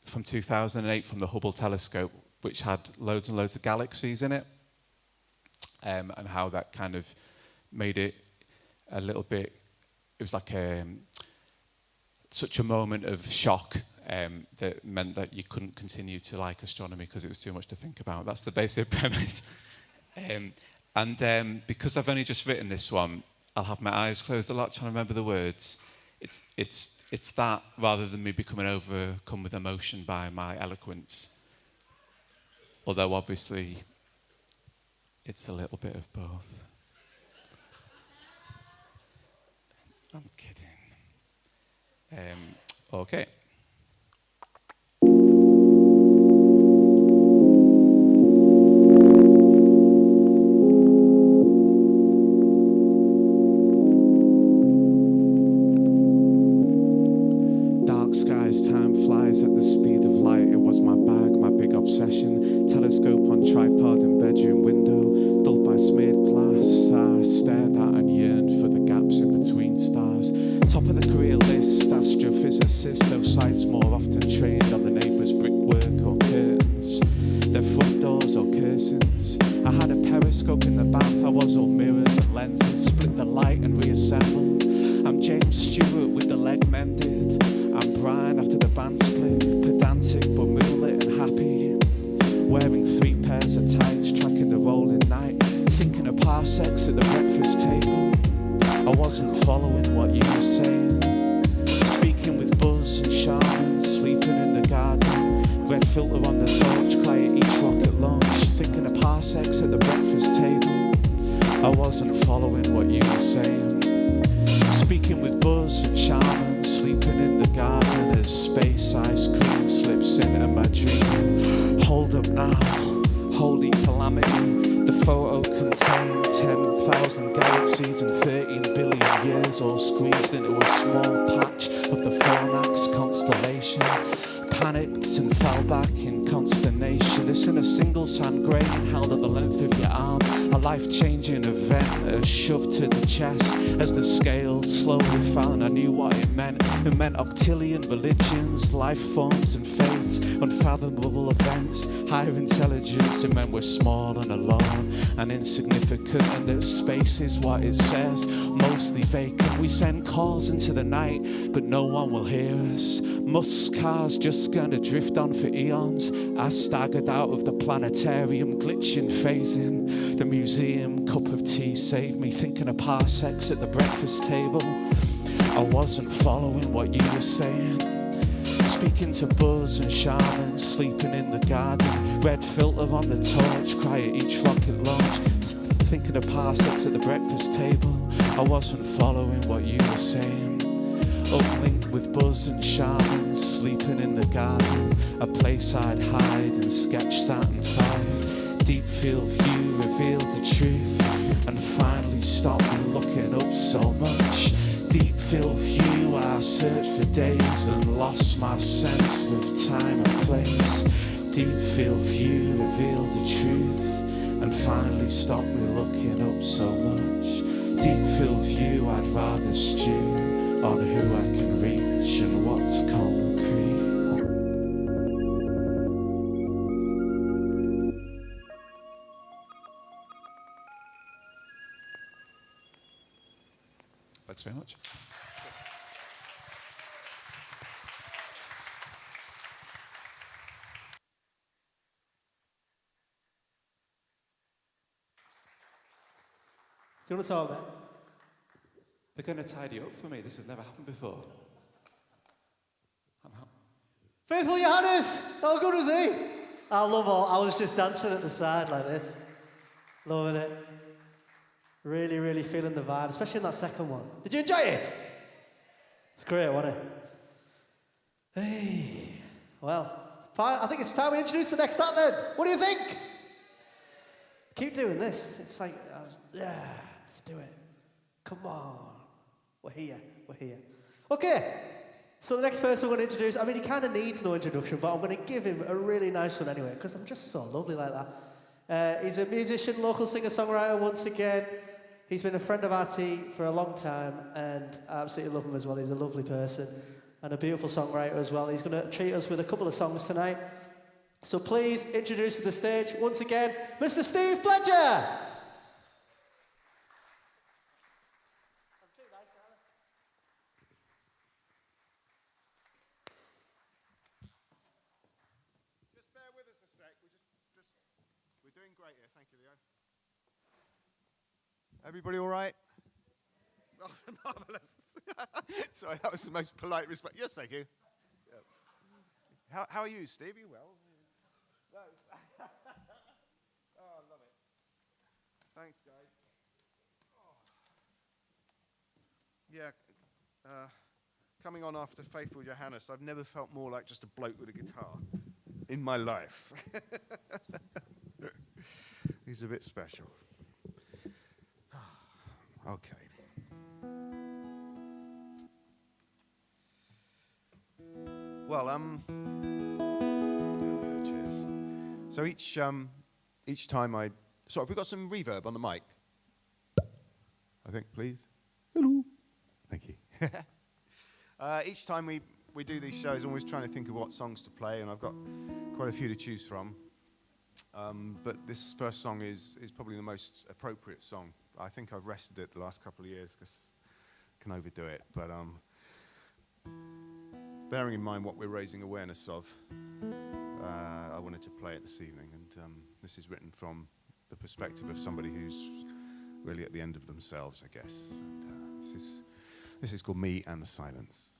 from 2008 from the Hubble telescope, which had loads and loads of galaxies in it, and how that kind of made it a little bit, it was like such a moment of shock that meant that you couldn't continue to like astronomy because it was too much to think about. That's the basic premise. And because I've only just written this one, I'll have my eyes closed a lot trying to remember the words. It's that rather than me becoming overcome with emotion by my eloquence. Although obviously it's a little bit of both. I'm kidding. Okay. Dark skies, time flies at the speed of light. It was my bag, my big obsession. Telescope on tripod in bedroom window. Dulled by smeared glass, I stared at and yearned for the gaps in between stars. Top of the career list, astrophysicist. Those sights more often trained on the neighbour's brickwork or curtains, their front doors or curtains. I had a periscope in the bath. I was all mirrors and lenses. Split the light and reassembled. I'm James Stewart with the leg mended. I'm Brian after the band split. Pedantic but moonlit and happy. Wearing 3 pairs of tights, tracking the rolling night. Thinking of parsecs at the breakfast table. I wasn't following what you were saying. Speaking with Buzz and Sharman, sleeping in the garden. Red filter on the torch, quiet each rocket launch. Thinking of parsecs at the breakfast table. I wasn't following what you were saying. Speaking with Buzz and Sharman, sleeping in the garden as space ice cream slips into my dream. Hold up now, holy calamity. The photo contained 10,000 galaxies and 13 billion years, all squeezed into a small patch of the Fornax constellation. panicked and fell back in consternation. It's in a single sand grain held at the length of your arm. A life-changing event shoved to the chest. As the scales slowly fell and I knew what it meant. It meant octillion religions, life forms and faiths, unfathomable events, higher intelligence. It meant we're small and alone and insignificant, and that space is what it says, mostly vacant. We send calls into the night, but no one will hear us. Musk's cars just gonna drift on for eons. I staggered out of the planetarium, glitching, phasing. The museum cup of tea saved me, thinking of parsecs at the breakfast table. I wasn't following what you were saying. Speaking to Buzz and Shaman, sleeping in the garden. Red filter on the torch, cry at each rocket launch. Thinking of parsecs at the breakfast table. I wasn't following what you were saying. Uplinked with Buzz and Shaman, sleeping in the garden. A place I'd hide and sketch Saturn 5. Deep field view revealed the truth and finally stopped me looking up so much. Deep field view, I searched for days and lost my sense of time and place. Deep field view revealed the truth and finally stopped me looking up so much. Deep field view, I'd rather stew on who I can reach and what's concrete. Thanks very much. Do you want to talk, mate? They're going to tidy up for me. This has never happened before. I'm out. Faithful Johannes! How good was he? I love all. I was just dancing at the side like this. Loving it. Really, really feeling the vibe, especially in that second one. Did you enjoy it? It's great, wasn't it? Hey. Well, fine. I think it's time we introduce the next act then. What do you think? Keep doing this. It's like, yeah, let's do it. Come on. We're here. We're here. Okay. So the next person we're going to introduce, I mean, he kind of needs no introduction, but I'm going to give him a really nice one anyway, because I'm just so lovely like that. He's a musician, local singer-songwriter once again. He's been a friend of RT for a long time, and I absolutely love him as well. He's a lovely person and a beautiful songwriter as well. He's going to treat us with a couple of songs tonight. So please introduce to the stage, once again, Mr. Steve Fletcher! We're doing great here, thank you, Leo. Everybody all right? Oh, marvellous. Sorry, that was the most polite response. Yes, thank you. Yeah. How are you, Steve? You well? No. Oh, I love it. Thanks, guys. Oh. Yeah, coming on after Faithful Johannes, I've never felt more like just a bloke with a guitar in my life. He's a bit special. Okay. Well, cheers. So each time sorry, we've got some reverb on the mic. I think, please. Hello. Thank you. Each time we do these shows, I'm always trying to think of what songs to play, and I've got quite a few to choose from. But this first song is probably the most appropriate song. I think I've rested it the last couple of years because I can overdo it. But bearing in mind what we're raising awareness of, I wanted to play it this evening. And this is written from the perspective of somebody who's really at the end of themselves, I guess. And this is called Me and the Silence.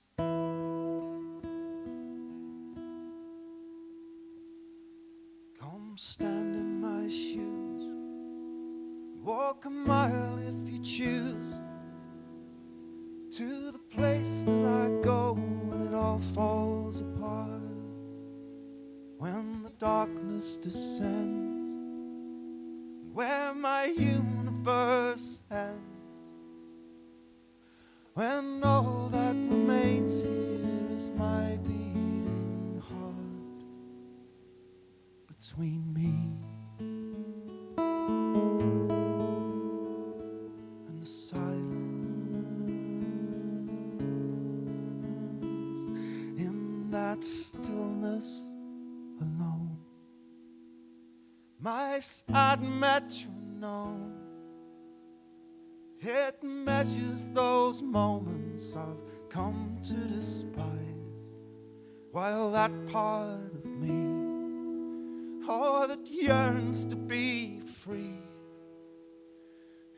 Come stand in my shoes, walk a mile if you choose, to the place that I go when it all falls apart, when the darkness descends, where my universe ends, when all that remains here is my beating heart. that stillness alone. My sad metronome, it measures those moments I've come to despise, while that part of me, oh, that yearns to be free,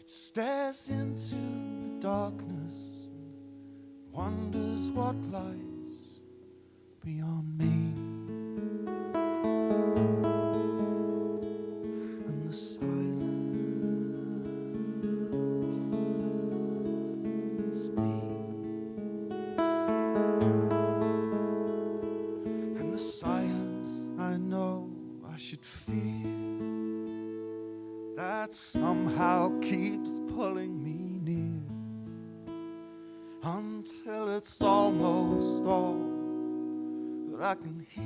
it stares into the darkness, wonders what lies beyond me. And the silence me. And the silence I know I should fear, that somehow keeps pulling me near, until it's almost all that I can hear.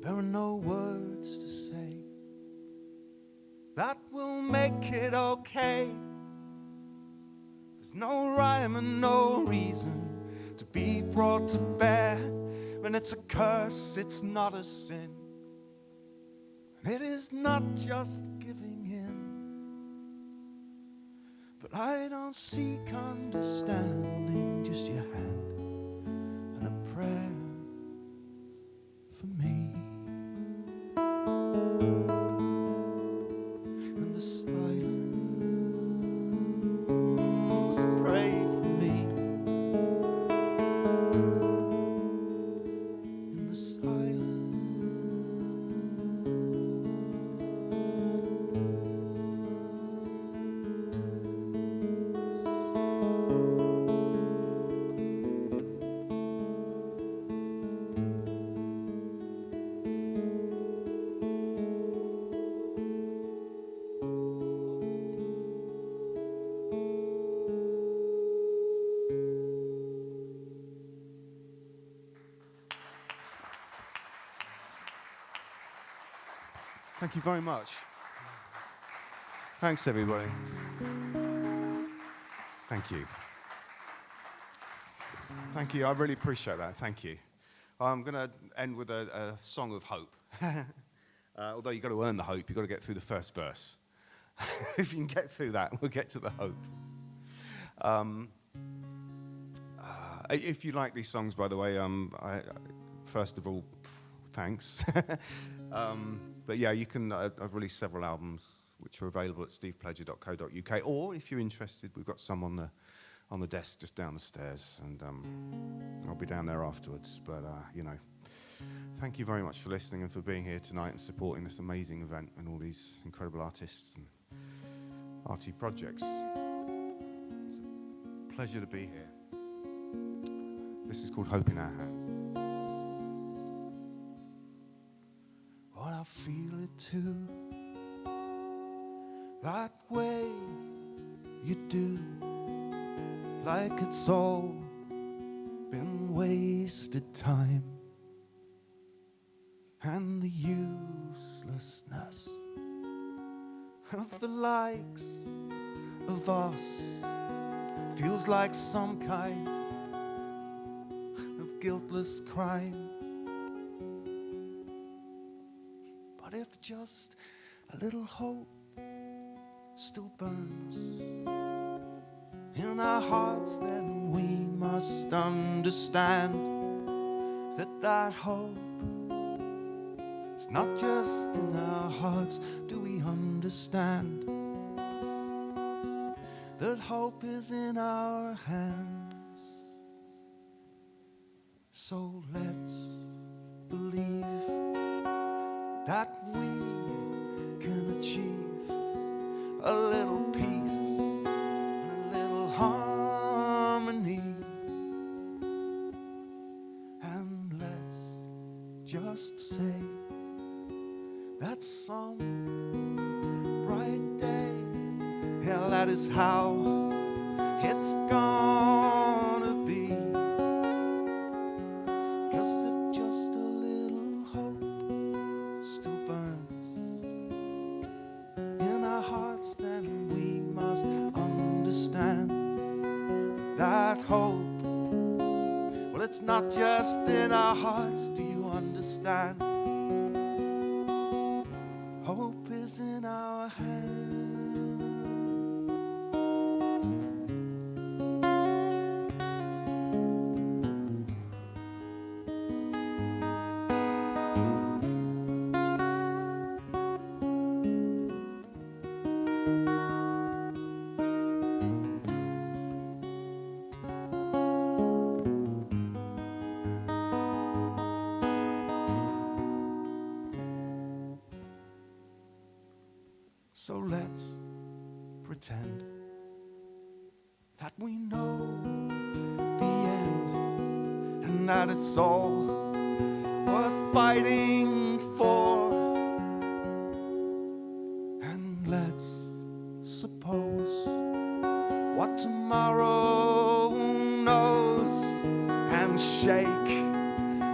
There are no words to say that will make it okay. There's no rhyme and no reason to be brought to bear. When it's a curse, it's not a sin. And it is not just giving in. But I don't seek understanding, just your hand and a prayer for me. And the silence, pray for me. In the silence, Thank you very much. Thanks, everybody. Thank you. Thank you. I really appreciate that. Thank you. I'm going to end with a song of hope. Although you've got to earn the hope, you've got to get through the first verse. If you can get through that, we'll get to the hope. If you like these songs, by the way, first of all, thanks. But yeah, you can. I've released several albums which are available at stevepledger.co.uk. Or if you're interested, we've got some on the desk just down the stairs, and I'll be down there afterwards. But thank you very much for listening and for being here tonight and supporting this amazing event and all these incredible artists and RT projects. It's a pleasure to be here. This is called Hope in Our Hands. But I feel it too, that way you do, like it's all been wasted time, and the uselessness of the likes of us feels like some kind of guiltless crime. But if just a little hope still burns in our hearts, then we must understand that that hope It's not just in our hearts. Do we understand that hope is in our hands? So let's believe that we can achieve a little peace and a little harmony. And let's just say that some bright day, yeah, that is how it's gonna be. 'Cause if just a little hope still burns in our hearts, then we must understand that hope, well, it's not just in our hearts. Do you understand? Hope is in our hands. So let's pretend that we know the end and that it's all worth fighting for. And let's suppose what tomorrow knows and shake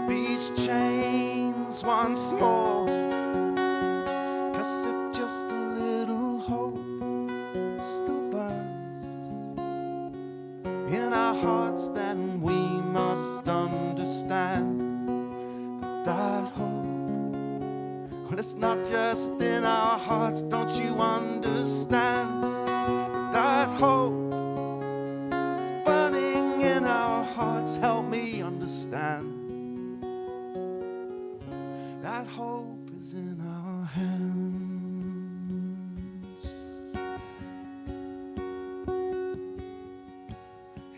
these chains once more. 'Cause if just a little hope still burns in our hearts, then we must understand that hope, well, it's not just in our hearts. Don't you understand that hope is burning in our hearts? Help me understand that hope is in our hands.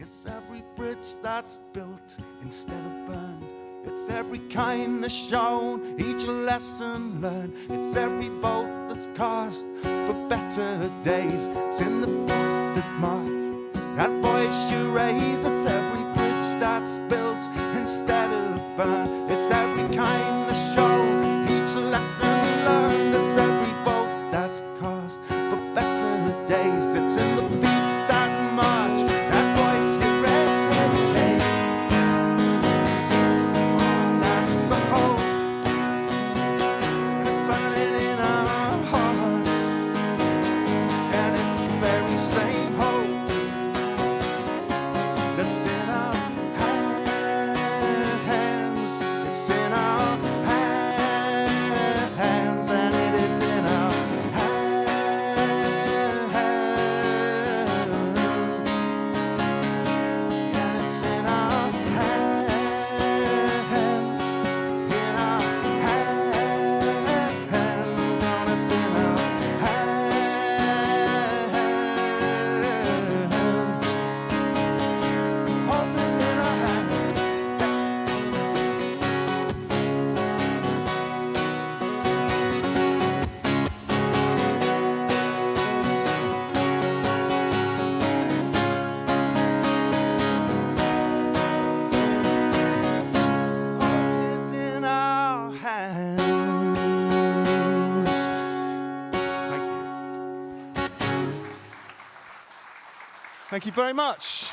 It's every bridge that's built instead of burned. It's every kindness shown, each lesson learned. It's every boat that's cast for better days. It's in the feet that march, that voice you raise. It's every bridge that's built instead of burned. It's every kindness shown, each lesson learned. It's every boat that's cast for better days. It's in the feet that march, that voice you raise. That's the hope, and it's burning in our hearts. And it's the very same hope that's in our hands. It's in our hands, and it is in our hands. And it's in our hands, in our hands, and it's in our hands. Hope is in our hands. Hope is in our hands. Thank you. Thank you very much.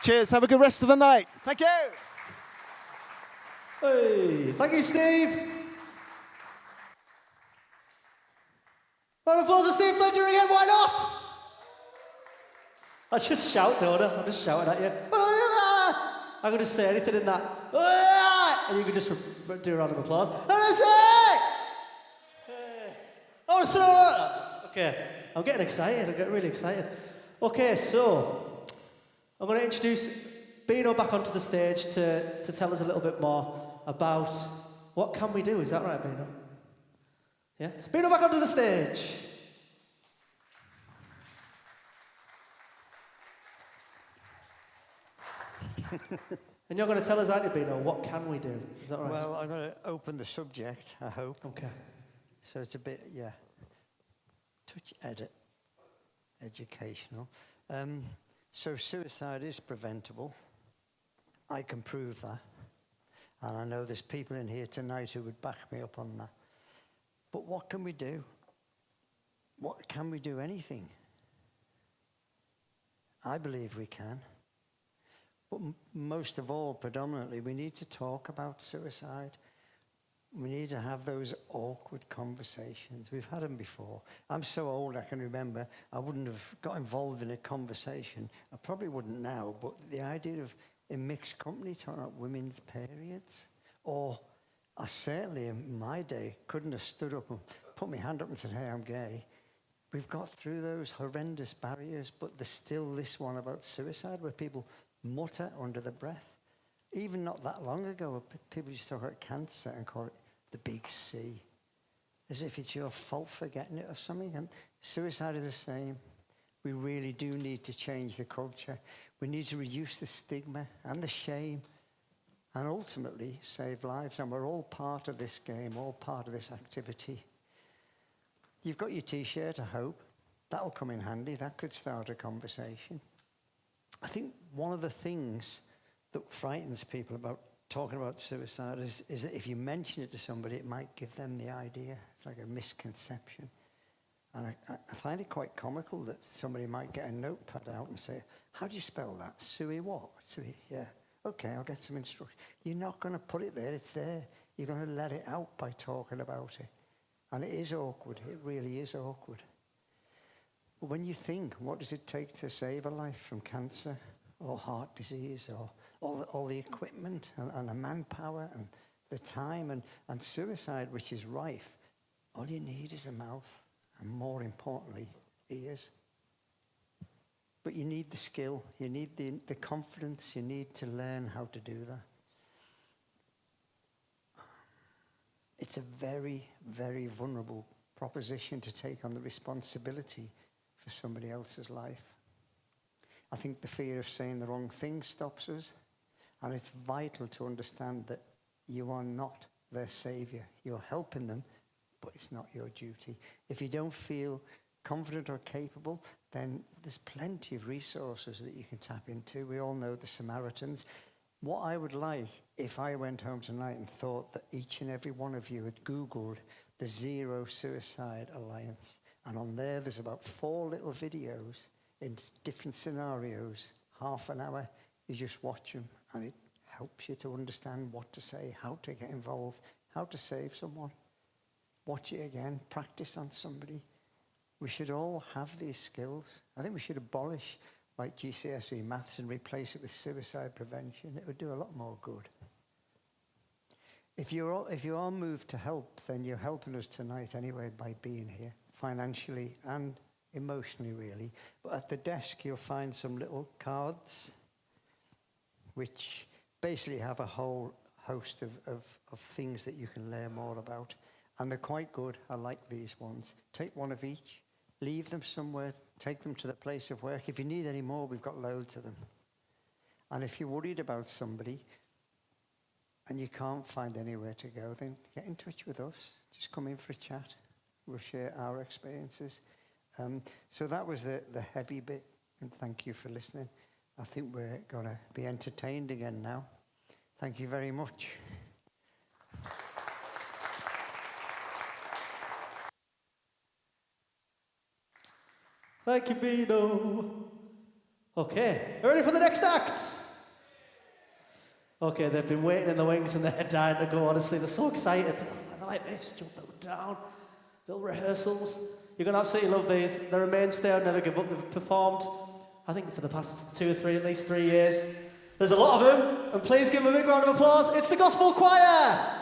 Cheers. Have a good rest of the night. Thank you. Hey, thank you, Steve. Round of applause for Steve Fletcher again, why not? I just shout, don't I? I'm just shouting at you. I could just say anything in that. And you could just do a round of applause. And I say! Oh, so, okay, I'm getting excited. I'm getting really excited. Okay, so I'm going to introduce Beano back onto the stage to tell us a little bit more about what can we do? Is that right, Beano? Yeah? So Beano, back onto the stage. And you're going to tell us, aren't you, Beano, what can we do? Is that right? Well, I'm going to open the subject, I hope. Okay. So it's a bit, touch educational. So suicide is preventable. I can prove that. And I know there's people in here tonight who would back me up on that. But what can we do? What can we do? Anything? I believe we can. But most of all, predominantly, we need to talk about suicide. We need to have those awkward conversations. We've had them before. I'm so old I can remember I wouldn't have got involved in a conversation. I probably wouldn't now, but the idea of in mixed company talking about women's periods, or I certainly in my day couldn't have stood up and put my hand up and said, hey, I'm gay. We've got through those horrendous barriers, but there's still this one about suicide where people mutter under the breath. Even not that long ago, people used to talk about cancer and call it the big C, as if it's your fault for getting it or something. And suicide is the same. We really do need to change the culture. We need to reduce the stigma and the shame and ultimately save lives. And we're all part of this game, all part of this activity. You've got your T-shirt, I hope. That'll come in handy. That could start a conversation. I think one of the things that frightens people about talking about suicide is that if you mention it to somebody, it might give them the idea. It's like a misconception. And I find it quite comical that somebody might get a notepad out and say, how do you spell that? Sui what? Sui, yeah. Okay, I'll get some instructions. You're not going to put it there. It's there. You're going to let it out by talking about it. And it is awkward. It really is awkward. But when you think, what does it take to save a life from cancer or heart disease or all the equipment and the manpower and the time and suicide, which is rife, all you need is a mouth and, more importantly, ears. But you need the skill, you need the confidence, you need to learn how to do that. It's a very, very vulnerable proposition to take on the responsibility for somebody else's life. I think the fear of saying the wrong thing stops us, and it's vital to understand that you are not their savior. You're helping them, but it's not your duty. If you don't feel confident or capable, then there's plenty of resources that you can tap into. We all know the Samaritans. What I would like, if I went home tonight and thought that each and every one of you had Googled the Zero Suicide Alliance, and on there's about 4 little videos in different scenarios, half an hour. You just watch them, and it helps you to understand what to say, how to get involved, how to save someone. Watch it again, practice on somebody. We should all have these skills. I think we should abolish like GCSE maths and replace it with suicide prevention. It would do a lot more good. If you are moved to help, then you're helping us tonight anyway by being here, financially and emotionally, really. But at the desk, you'll find some little cards which basically have a whole host of things that you can learn more about. And they're quite good. I like these ones. Take one of each, leave them somewhere, take them to the place of work. If you need any more, we've got loads of them. And if you're worried about somebody and you can't find anywhere to go, then get in touch with us. Just come in for a chat. We'll share our experiences. So that was the heavy bit, and thank you for listening. I think we're going to be entertained again now. Thank you very much. Thank you, Beano. Okay, ready for the next act? Okay, they've been waiting in the wings and they're dying to go, honestly. They're so excited. They're like this, jump up and down. Little rehearsals. You're going to absolutely love these. They're a mainstay on Never Give Up. They've performed, I think, for the past 2 or 3, at least 3 years. There's a lot of them, and please give them a big round of applause. It's the Gospel Choir!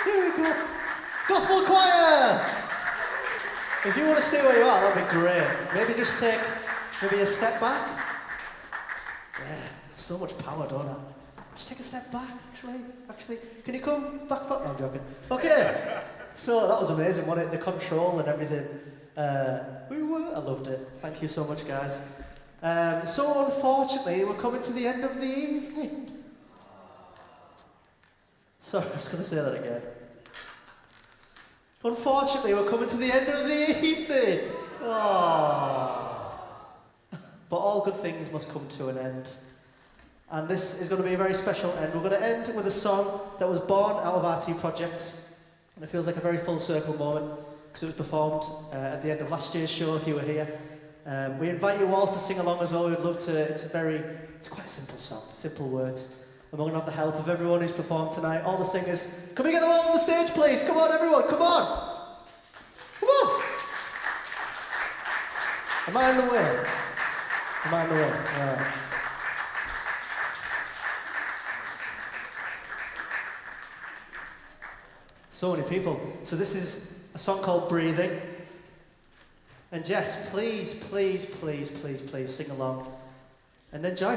Here we go. Gospel choir! If you want to stay where you are, that'd be great. Maybe just take maybe a step back. Yeah, I have so much power, don't I? Just take a step back, actually. Can you come back foot? No, I'm joking. Okay. So that was amazing, wasn't it? The control and everything. I loved it. Thank you so much, guys. So unfortunately, we're coming to the end of the evening. Sorry, I was going to say that again. Unfortunately, we're coming to the end of the evening. Oh. But all good things must come to an end. And this is going to be a very special end. We're going to end with a song that was born out of RT Projects. And it feels like a very full circle moment because it was performed at the end of last year's show if you were here. We invite you all to sing along as well. We'd love to. It's quite a simple song, simple words. And we're going to have the help of everyone who's performed tonight, all the singers. Can we get them all on the stage, please? Come on, everyone, come on. Come on. Am I in the way? Am I in the way? All right. So many people. So this is a song called Breathing. And Jess, please sing along and enjoy.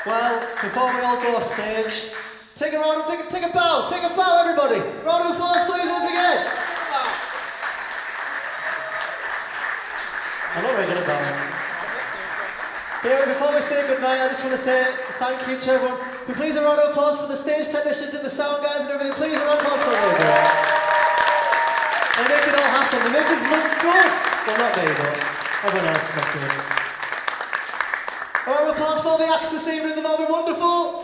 Well, before we all go off stage, take a bow, everybody. Round of applause, please, once again. I'm not very good at bowing. Yeah, before we say goodnight, I just want to say thank you to everyone. Can we please a round of applause for the stage technicians and the sound guys and everything? Please a round of applause for them. They make it all happen. They make us look good. Well, not me, but everyone else is not good. A round of applause for the acts this evening. They've all been wonderful.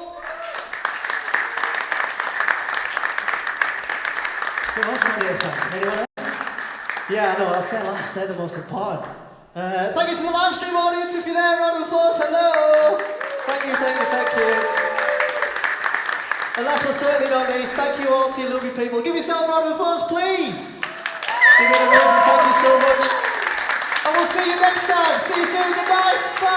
Who else do you thank? Anyone else? Yeah, I know, that's their last. They're the most important. Thank you to the live stream audience if you're there. Round of applause. Hello. Thank you. And last but certainly not least, thank you all to you lovely people. Give yourself a round of applause, please. You've been amazing. Thank you so much. And we'll see you next time. See you soon. Goodbye. Bye.